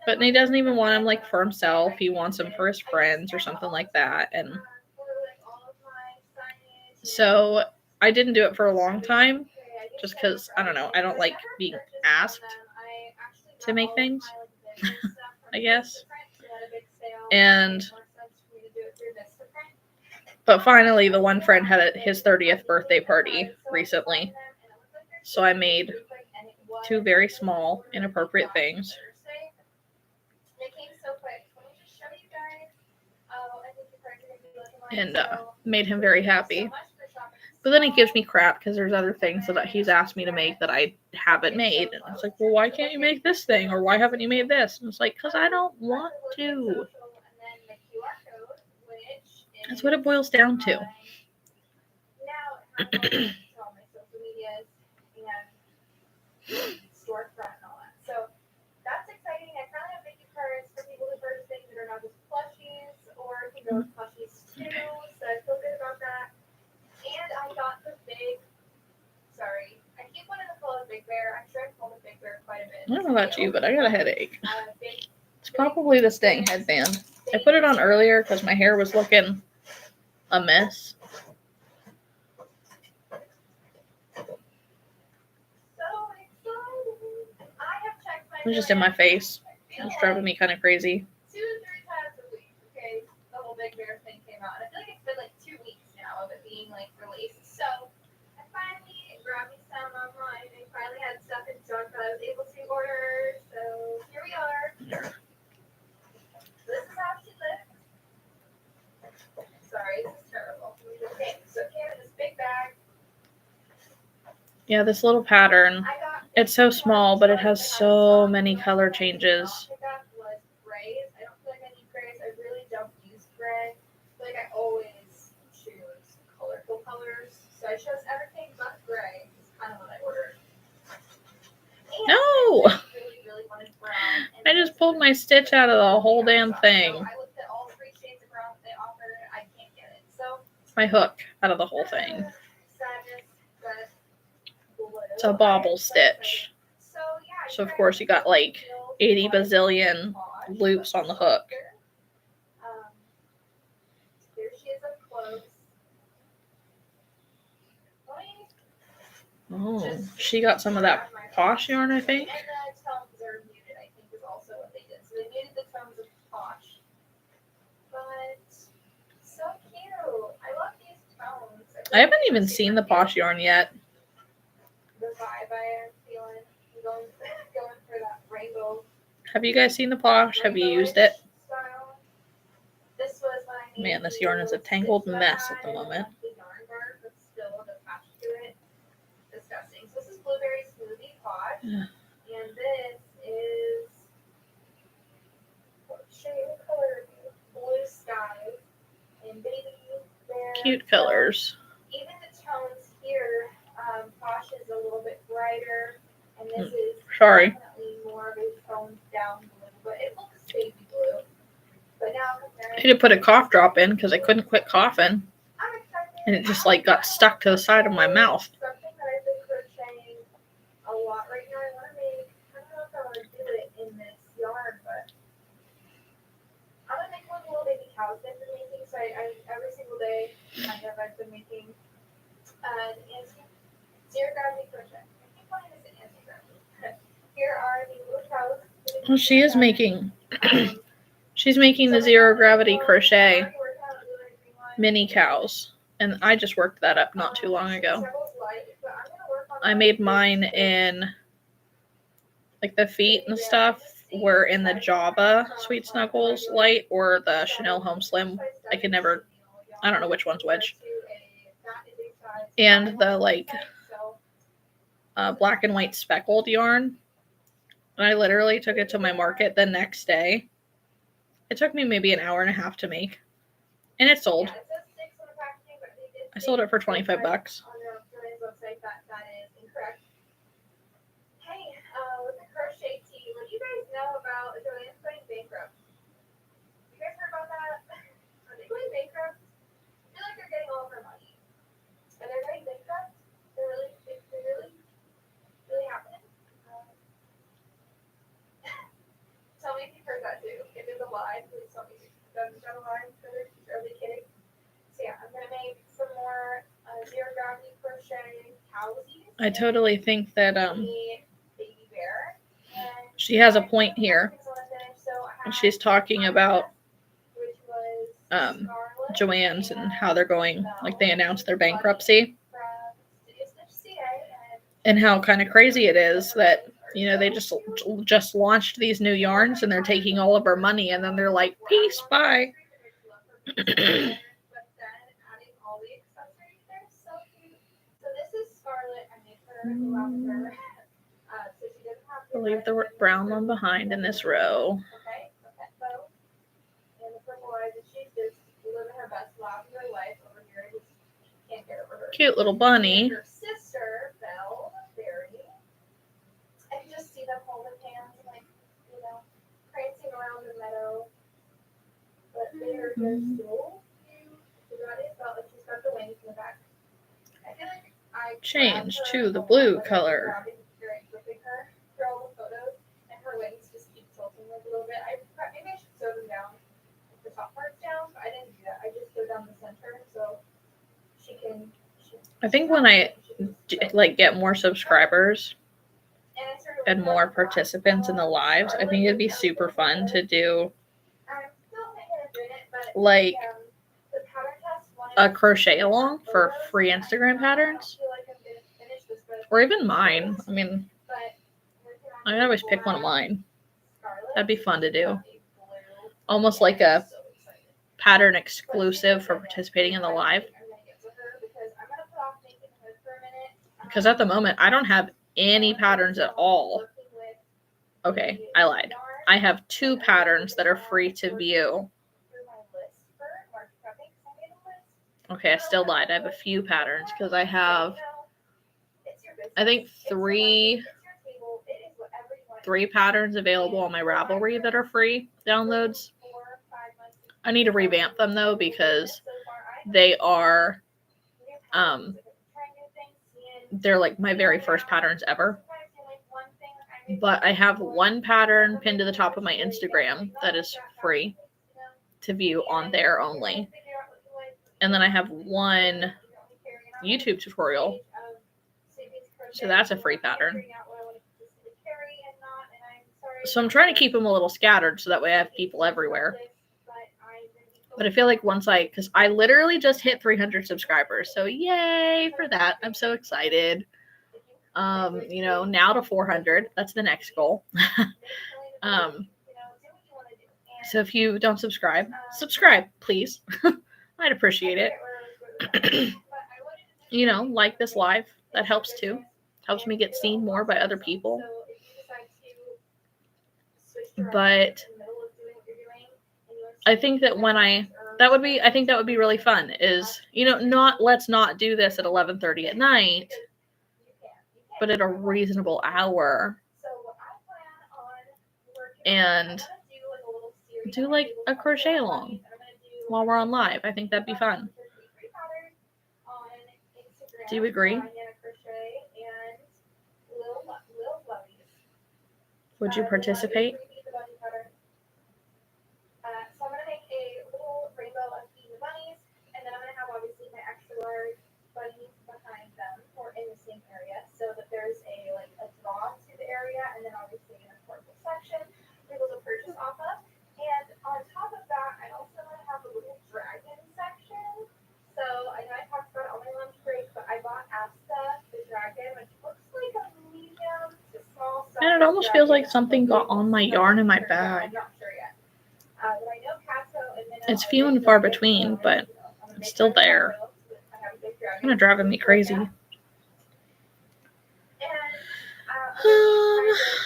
But he doesn't even want him like for himself. He wants him for his friends or something like that. And so I didn't do it for a long time just because, I don't know, I don't like being asked to make things, I guess. But finally, the one friend had his 30th birthday party recently. So I made 2 very small, inappropriate things. And made him very happy. But then he gives me crap because there's other things that he's asked me to make that I haven't made. And it's like, well, why can't you make this thing? Or why haven't you made this? And it's like, because I don't want to. That's what it boils down to. Storefront and all that. So that's exciting. I finally have Mickey cards for people who purchase things that are not just plushies, or can go with plushies too. So I feel good about that. And I got the big. Sorry, I keep wanting to call it Big Bear. I'm sure I've called it Big Bear quite a bit. I don't know about you, but I got a headache. It's probably this dang headband. I put it on earlier because my hair was looking a mess. It was just in my face. It was driving me kind of crazy. 2 to 3 times a week, okay? The whole Big Bear thing came out. And I feel like it's been like 2 weeks now of it being like released. So I finally grabbed me some online. I finally had stuff in stock that I was able to order. So here we are. This is how she lives. Sorry, this is terrible. Okay, so came in this big bag. Yeah, this little pattern. It's so small, but it has so many color changes. I don't feel like I need grays. I really don't use gray. Like I always choose colorful colors. So I chose everything but gray. It's kind of what I ordered. And No! I really wanted brown. I just pulled my stitch out of the whole damn thing. So I looked at all 3 shades of brown that they offered. I can't get it. So My hook out of the whole thing. sadness, but It's a bobble stitch. So of course you got like 80 bazillion loops on the hook. Here she is up close. Oh, she got some of that Posh yarn, I think. And the tones are muted, I think, is also what they did. So they muted the tones of Posh. But so cute. I love these tones. I haven't even seen the Posh yarn yet. The vibe I am feeling. I'm going for that rainbow. Have you guys seen the Posh? Have you used it? Style. This was when I Man, this yarn is a tangled mess at the moment. The yarn bar, but still attached to it. Disgusting. So this is Blueberry Smoothie Posh. And this is what shade of color? Blue Sky and Baby Bear. Cute colors. Even the tones here, Posh is a little bit brighter, and this is definitely more of a toned down blue, but it looks baby blue. But now comparing, I had to put a cough drop in because I couldn't quit coughing, I'm excited. and it just like got stuck to the side of my mouth. Something that I've been crocheting a lot right now. I want to make. I don't know if I want to do it in this yarn, but I'm gonna make one little baby cows I've been making. So I every single day I've been making anti-gravity crochet. I keep calling this an anti-gravity. Here are the little cows. Well, she is making, she's making the zero gravity crochet mini cows. And I just worked that up not too long ago. I made mine in, like, the feet and stuff were in the Java Sweet Snuggles Light or the Chanel Home Slim. I don't know which one's which. And the, like, black and white speckled yarn. And I literally took it to my market the next day. It took me maybe an hour and a half to make. And it sold. I sold it for $25. On their website, that is incorrect. Hey, with the crochet tea, what do you guys know about Joanne's going bankrupt? You guys heard about that? Are they going bankrupt? I feel like they're getting all of their money. And they're going bankrupt? They're really happening? Tell me if you've heard that too. If it's a lie, please tell me if it's not a lie. Are they kidding? So yeah, I'm gonna make some more zero gravity crochet cowsies. I totally think that Baby bear. she has a point here. And she's talking about Joann's and how they're going, like they announced their bankruptcy. And how kind of crazy it is that, you know, they just launched these new yarns and they're taking all of our money and then they're like, peace, bye. I'll leave the brown one behind in this row. Cute little bunny. Prancing around the meadow, but they are just so cute. So that is about, like, she's got the wings in the back. I feel like I change to the blue color. Gripping her for all the photos, and her wings just keep tilting like a little bit. Maybe I should sew them down, the top parts down, but I didn't do that. I just sew down the center so she can. I think when I get more subscribers and more participants in the lives, I think it'd be super fun to do like a crochet along for free Instagram patterns, or even mine. I mean, I can always pick one of mine. That'd be fun to do. Almost like a pattern exclusive for participating in the live. Because at the moment, I don't have any patterns at all. Okay, I lied. I have 2 patterns that are free to view. Okay, I still lied. I have a few patterns because I have, I think, three patterns available on my Ravelry that are free downloads. I need to revamp them though because they are, they're like my very first patterns ever. But I have 1 pattern pinned to the top of my Instagram that is free to view on there only. And then I have 1 YouTube tutorial. So that's a free pattern. So I'm trying to keep them a little scattered so that way I have people everywhere. But I feel like because I literally just hit 300 subscribers. So yay for that. I'm so excited. You know, now to 400. That's the next goal. So if you don't subscribe, please. I'd appreciate it. You know, like this live. That helps too. Helps me get seen more by other people. But I think that I think that would be really fun is, you know, let's not do this at 11:30 at night, but at a reasonable hour. And do like a crochet along while we're on live. I think that'd be fun. Do you agree? Would you participate? So I'm going to make a little rainbow of the bunnies, and then I'm going to have obviously my extra large bunnies behind them or in the same area so that there's a draw to the area, and then obviously in a portable section. almost feels like something got on my yarn in my bag. It's few and far between, but it's still there. Kind of driving me crazy.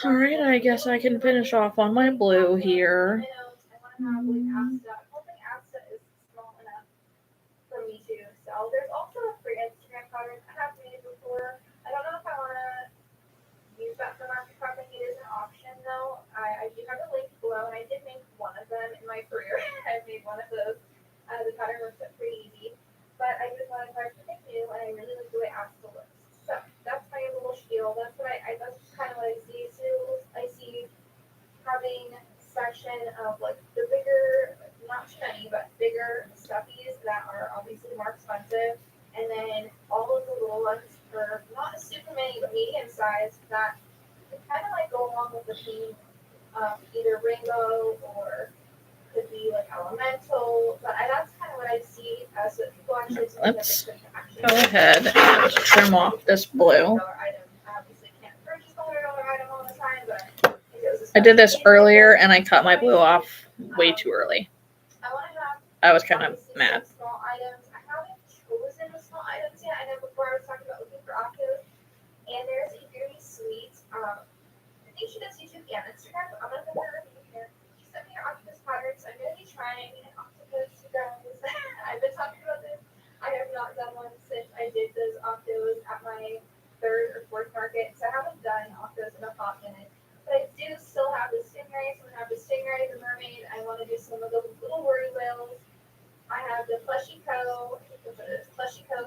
Alright, I guess I can finish off on my blue here. There's also a free Instagram pattern I have made before. I don't know if I want to use that for market cropping. It is an option though. I do have a link below, and I did make one of them in my career. I made one of those. The pattern works out pretty easy, but I just wanted to try something new, and I really like the way Asta looks. So that's my little spiel. That's what that's kind of what I see. So I see having section of like the bigger, not too many, but bigger stuffies that are obviously more expensive, and then all of the little ones for not super many but medium sized that kind of like go along with the theme of either rainbow or could be like elemental. But that's kind of what I see as what people actually see. Let's go ahead and trim off this blue. I did this earlier and I cut my blue off way too early. I was kind of mad. I haven't chosen the small items yet. I know before I was talking about looking for octos, and there's a very sweet, I think she does YouTube and Instagram, but I'm going to put her in here. She sent me her octopus patterns. I'm going to be trying an octopus, you guys. I've been talking about this. I have not done one since I did those octos at my third or fourth market, so I haven't done octos in a hot minute. But I do still have the stingray, so I'm going to have the stingray, the mermaid. I want to do some of the little worry whales. I have the fleshy co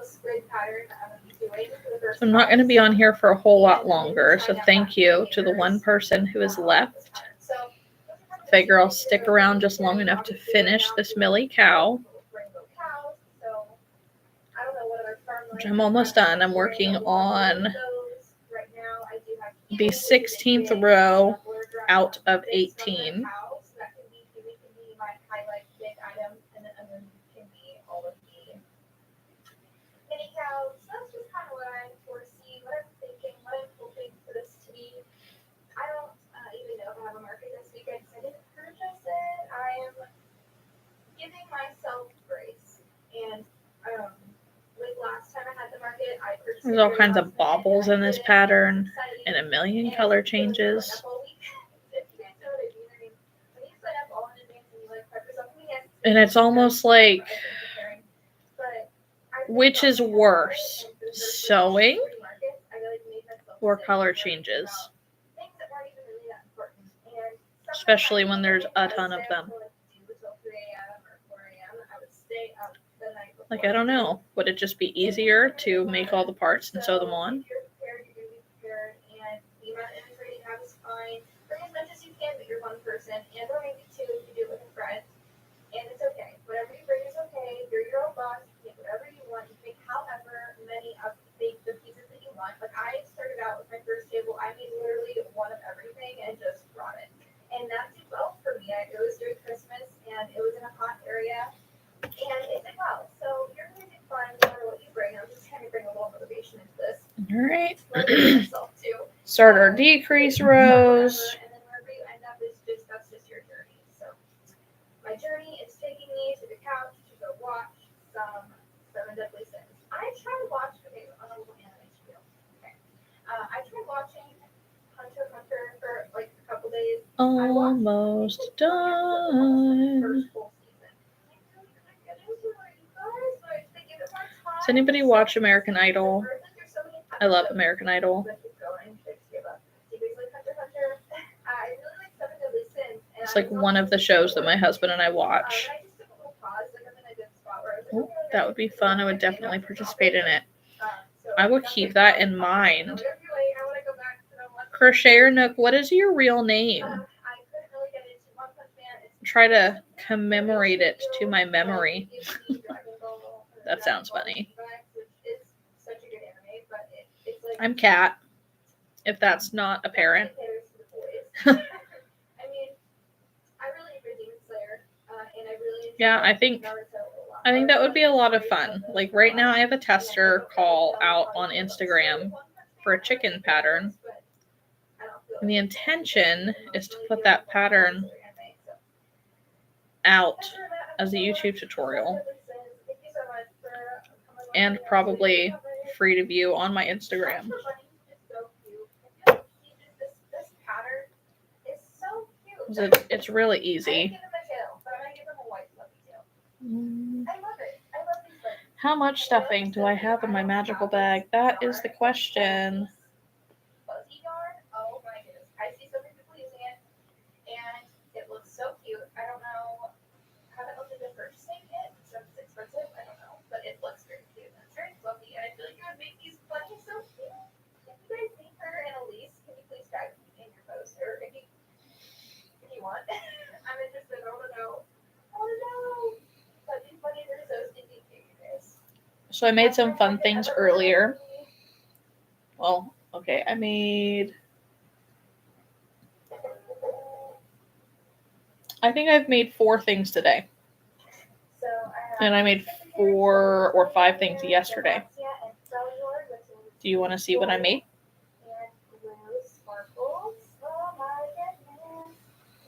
squid pattern that I'm going to be doing for the first I'm not going to be on here for a whole lot longer, so thank you to the one person who is left. Figure I'll stick around just long enough to finish this Millie Cow, which I'm almost done. I'm working on the 16th row out of 18. There's all kinds of baubles in this pattern and a million color changes. And it's almost like, which is worse, sewing or color changes? Especially when there's a ton of them. Like, I don't know. Would it just be easier to make all the parts and sew them on? And it's okay. Whatever you bring is okay. You're your own boss. You make whatever you want. You make however many of the pieces that you want. Like I started out with my first table. I made literally one of everything and just brought it. And that did well for me. It was during Christmas and it was in a hot area. And it did well. So you're going to do fine no matter what you bring. I'm just trying to bring a little motivation into this. All right. Start our decrease rows. And then wherever you end up is just, that's just your journey. So my journey is taking me to the couch to go watch some Seven Deadly Sins. I tried watching, okay, on a little animation video. Okay. I tried watching Hunter x Hunter for like a couple days. Almost done. Does anybody watch American Idol? I love American Idol. It's like one of the shows that my husband and I watch. Oh, that would be fun. I would definitely participate in it. I would keep that in mind. Crocheter Nook, what is your real name? Try to commemorate it to my memory. That sounds funny. I'm Kat, if that's not apparent. Yeah, I think that would be a lot of fun. Like right now I have a tester call out on Instagram for a chicken pattern. And the intention is to put that pattern out as a YouTube tutorial and probably free to view on my Instagram. It's really easy. How much stuffing do I have in my magical bag? That is the question. Fuzzy yarn. Oh my goodness. I see so many people using it, and it looks so cute. I don't know. Haven't looked into purchasing it, so it's expensive. I don't know, but it looks very cute. And it's very fluffy, and I feel like it would make these bunnies so cute. If you guys see her and Elise, can you please tag me in your post, or if you want? I'm interested. I want to know. Oh no! But these bunnies are so stinky cute, you guys. So I made some fun things earlier. Well, okay, I think I've made 4 things today. And I made 4 or 5 things yesterday. Do you want to see what I made? Oh my goodness.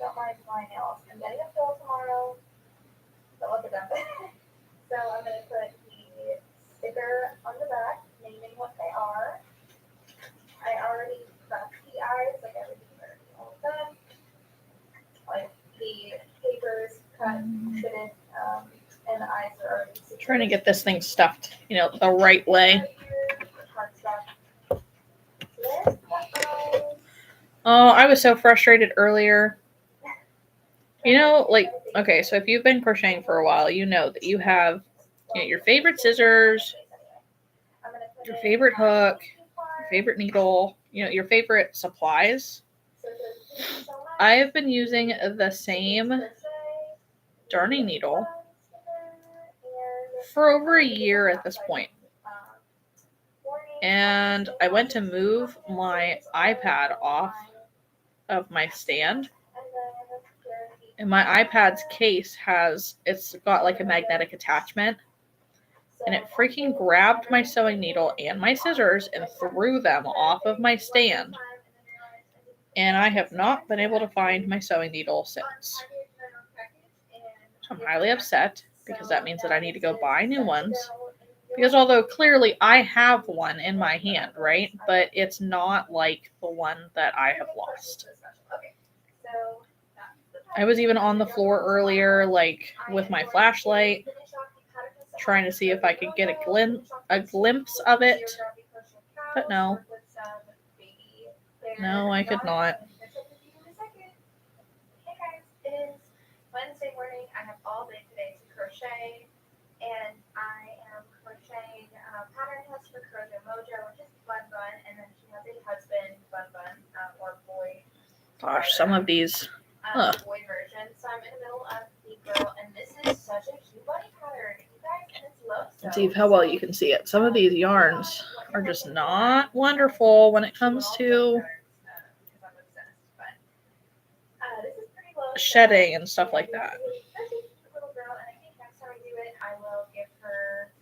Don't mind my nails. I'm getting a fill tomorrow. Don't look at them. So I'm going to put the sticker on the back, naming what they are. I already got the eyes, like everything's already all done. Like the papers cut, fitted, and the eyes are already secured. Trying to get this thing stuffed, the right way. Oh, I was so frustrated earlier. Okay, so if you've been crocheting for a while, you know that you have your favorite scissors, your favorite hook, your favorite needle, your favorite supplies. I have been using the same darning needle for over a year at this point. And I went to move my iPad off of my stand. And my iPad's case it's got like a magnetic attachment. And it freaking grabbed my sewing needle and my scissors and threw them off of my stand. And I have not been able to find my sewing needle since. So I'm highly upset because that means that I need to go buy new ones. Because although clearly I have one in my hand, right? But it's not like the one that I have lost. I was even on the floor earlier, with my flashlight, trying to see if I could get a glimpse of it. But no. No, I could not. Hey guys, it is Wednesday morning. I have all day today to crochet, and I am crocheting pattern test for Crochet Mojo, which is Bun Bun, and then she has a husband, Bun Bun, or boy. Gosh, some of these. Boy version. So I'm in the middle of the girl, and this is such a cute bunny pattern. You guys, and it's low. Let's see how well you can see it. Some of these yarns are just not wonderful when it comes to shedding and stuff like that. Little girl, and I think next time I do it, I will give her,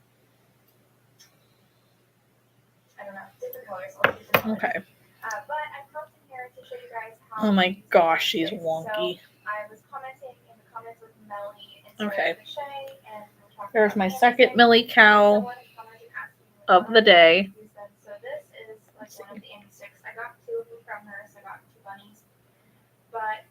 I don't know, different colors. Okay. But I popped in here to show you guys how. Oh my gosh, she's wonky. So I was commenting in the comments with Melly. Okay. Crochet, and There's my second Millie Cow of the day. So this is like one of the Amy sticks. I got 2 of them from her, so I got 2 bunnies. But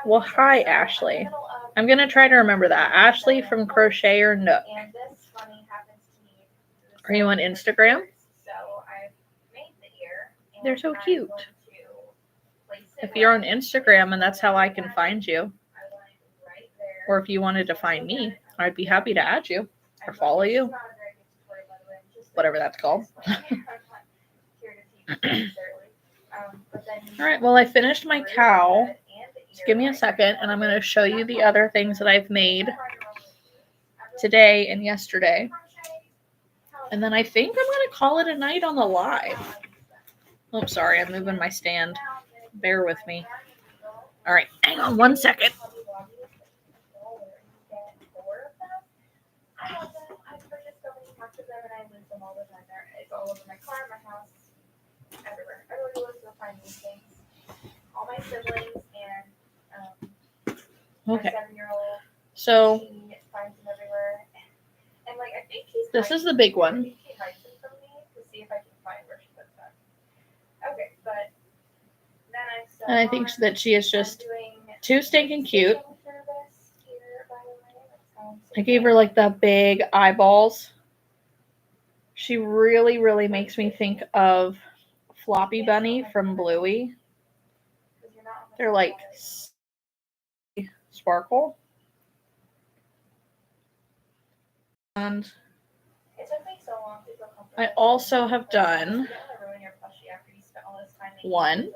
well, hi Ashley. I'm gonna try to remember that. Ashley from Crochet or Nook. And this bunny happens to need. Are you on Instagram? So I made the ear. They're so cute. If you're on Instagram and that's how I can find you, or if you wanted to find me, I'd be happy to add you or follow you, whatever that's called. All right, well, I finished my cow. Just give me a second, and I'm going to show you the other things that I've made today and yesterday. And then I think I'm going to call it a night on the live. Oh, sorry, I'm moving my stand. Bear with me. All right, hang on one second. I purchased so many packs of them, and I lose them all the time. It's all over my car, my house, everywhere. Everybody loves to find these things. All my siblings and my Okay. 7-year-old. So She finds them everywhere. And like I think she's this is the big one. I think she hides them from me to see if I can find where she puts them. Okay, but then And I think that she is just too stinking cute. I gave her like the big eyeballs. She really, really makes me think of Floppy Bunny from Bluey. They're like sparkle. And I also have done one,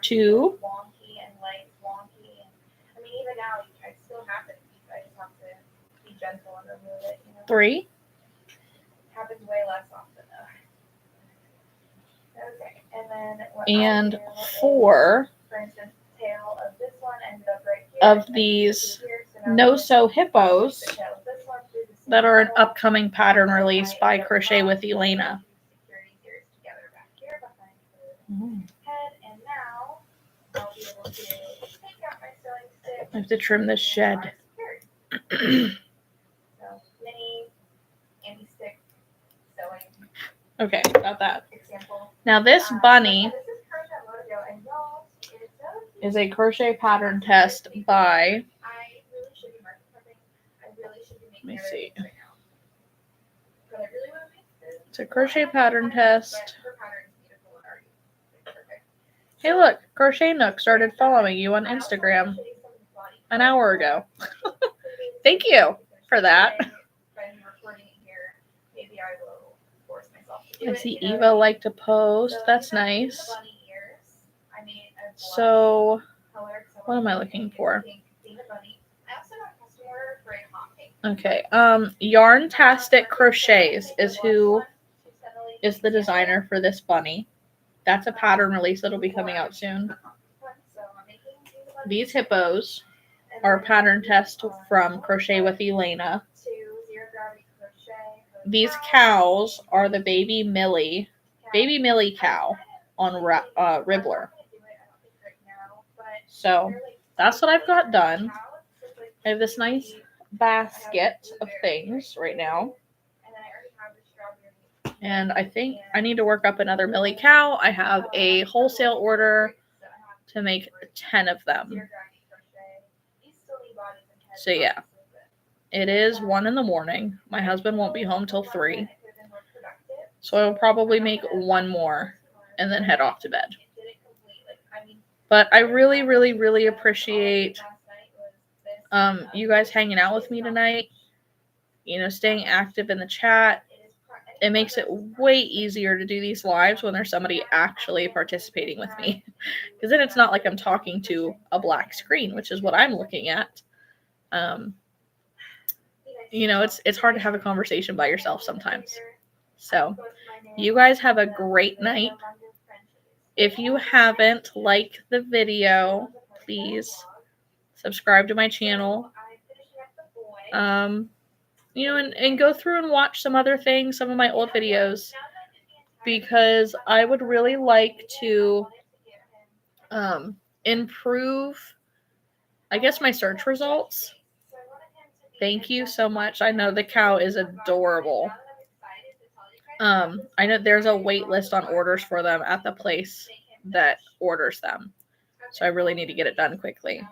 two, three, happens way less often though. Okay, and then and four for instance, tail of this one ended up right here. of these no-sew hippos that are an upcoming pattern release by Crochet with Elena. I have to trim this shed. Okay, got that. Now this bunny is a crochet pattern test by, let me see. It's a crochet pattern test. Hey look, Crochet Nook started following you on Instagram an hour ago. Thank you for that. I see Eva like to post. That's nice. So, what am I looking for? Okay, Yarntastic Crochets is who is the designer for this bunny. That's a pattern release that'll be coming out soon. These hippos are a pattern test from Crochet with Elena. These cows are the Baby Millie Cow on Ribbler. So that's what I've got done. I have this nice basket of things right now. And I think I need to work up another Millie Cow. I have a wholesale order to make 10 of them. So yeah, it is 1 a.m. My husband won't be home till 3. So I'll probably make 1 more and then head off to bed. But I really, really, really appreciate you guys hanging out with me tonight. You know, staying active in the chat. It makes it way easier to do these lives when there's somebody actually participating with me. Because then it's not like I'm talking to a black screen, which is what I'm looking at. You know, it's hard to have a conversation by yourself sometimes. So, you guys have a great night. If you haven't liked the video, please subscribe to my channel. You know, and go through and watch some other things, some of my old videos, because I would really like to improve, I guess, my search results. Thank you so much. I know the cow is adorable. I know there's a wait list on orders for them at the place that orders them. So I really need to get it done quickly.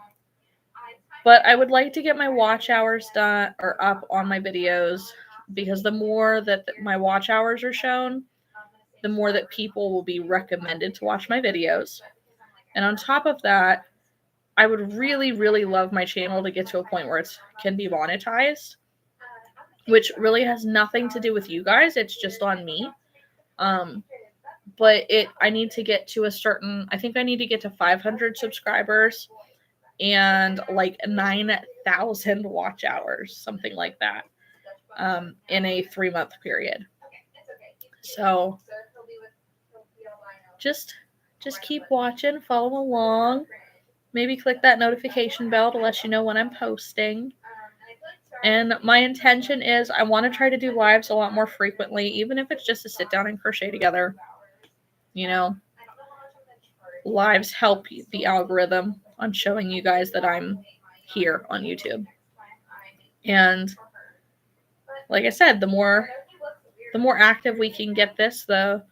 But I would like to get my watch hours done or up on my videos, because the more that my watch hours are shown, the more that people will be recommended to watch my videos. And on top of that, I would really, really love my channel to get to a point where it can be monetized, which really has nothing to do with you guys. It's just on me. But I need to get to I think I need to get to 500 subscribers and like 9,000 watch hours, something like that, in a 3-month period. So just keep watching, follow along. Maybe click that notification bell to let you know when I'm posting. And my intention is I want to try to do lives a lot more frequently, even if it's just to sit down and crochet together. You know, lives help the algorithm on showing you guys that I'm here on YouTube. And like I said, the more active we can get this, the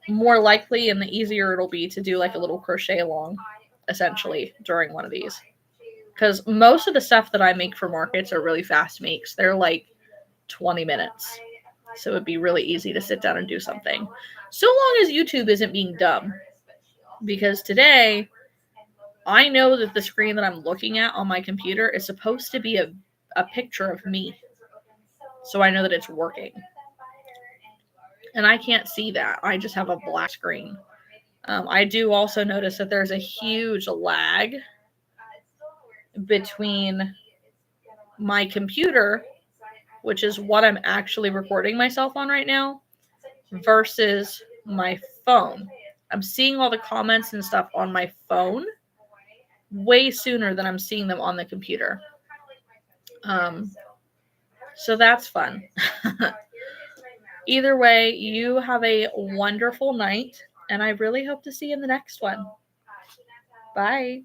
more likely and the easier it'll be to do like a little crochet along, essentially, during one of these. Because most of the stuff that I make for markets are really fast makes. They're like 20 minutes. So it'd be really easy to sit down and do something. So long as YouTube isn't being dumb. Because today, I know that the screen that I'm looking at on my computer is supposed to be a picture of me. So I know that it's working. And I can't see that. I just have a black screen. I do also notice that there's a huge lag between my computer, which is what I'm actually recording myself on right now, versus my phone. I'm seeing all the comments and stuff on my phone way sooner than I'm seeing them on the computer. So that's fun. Either way, you have a wonderful night, and I really hope to see you in the next one. Bye.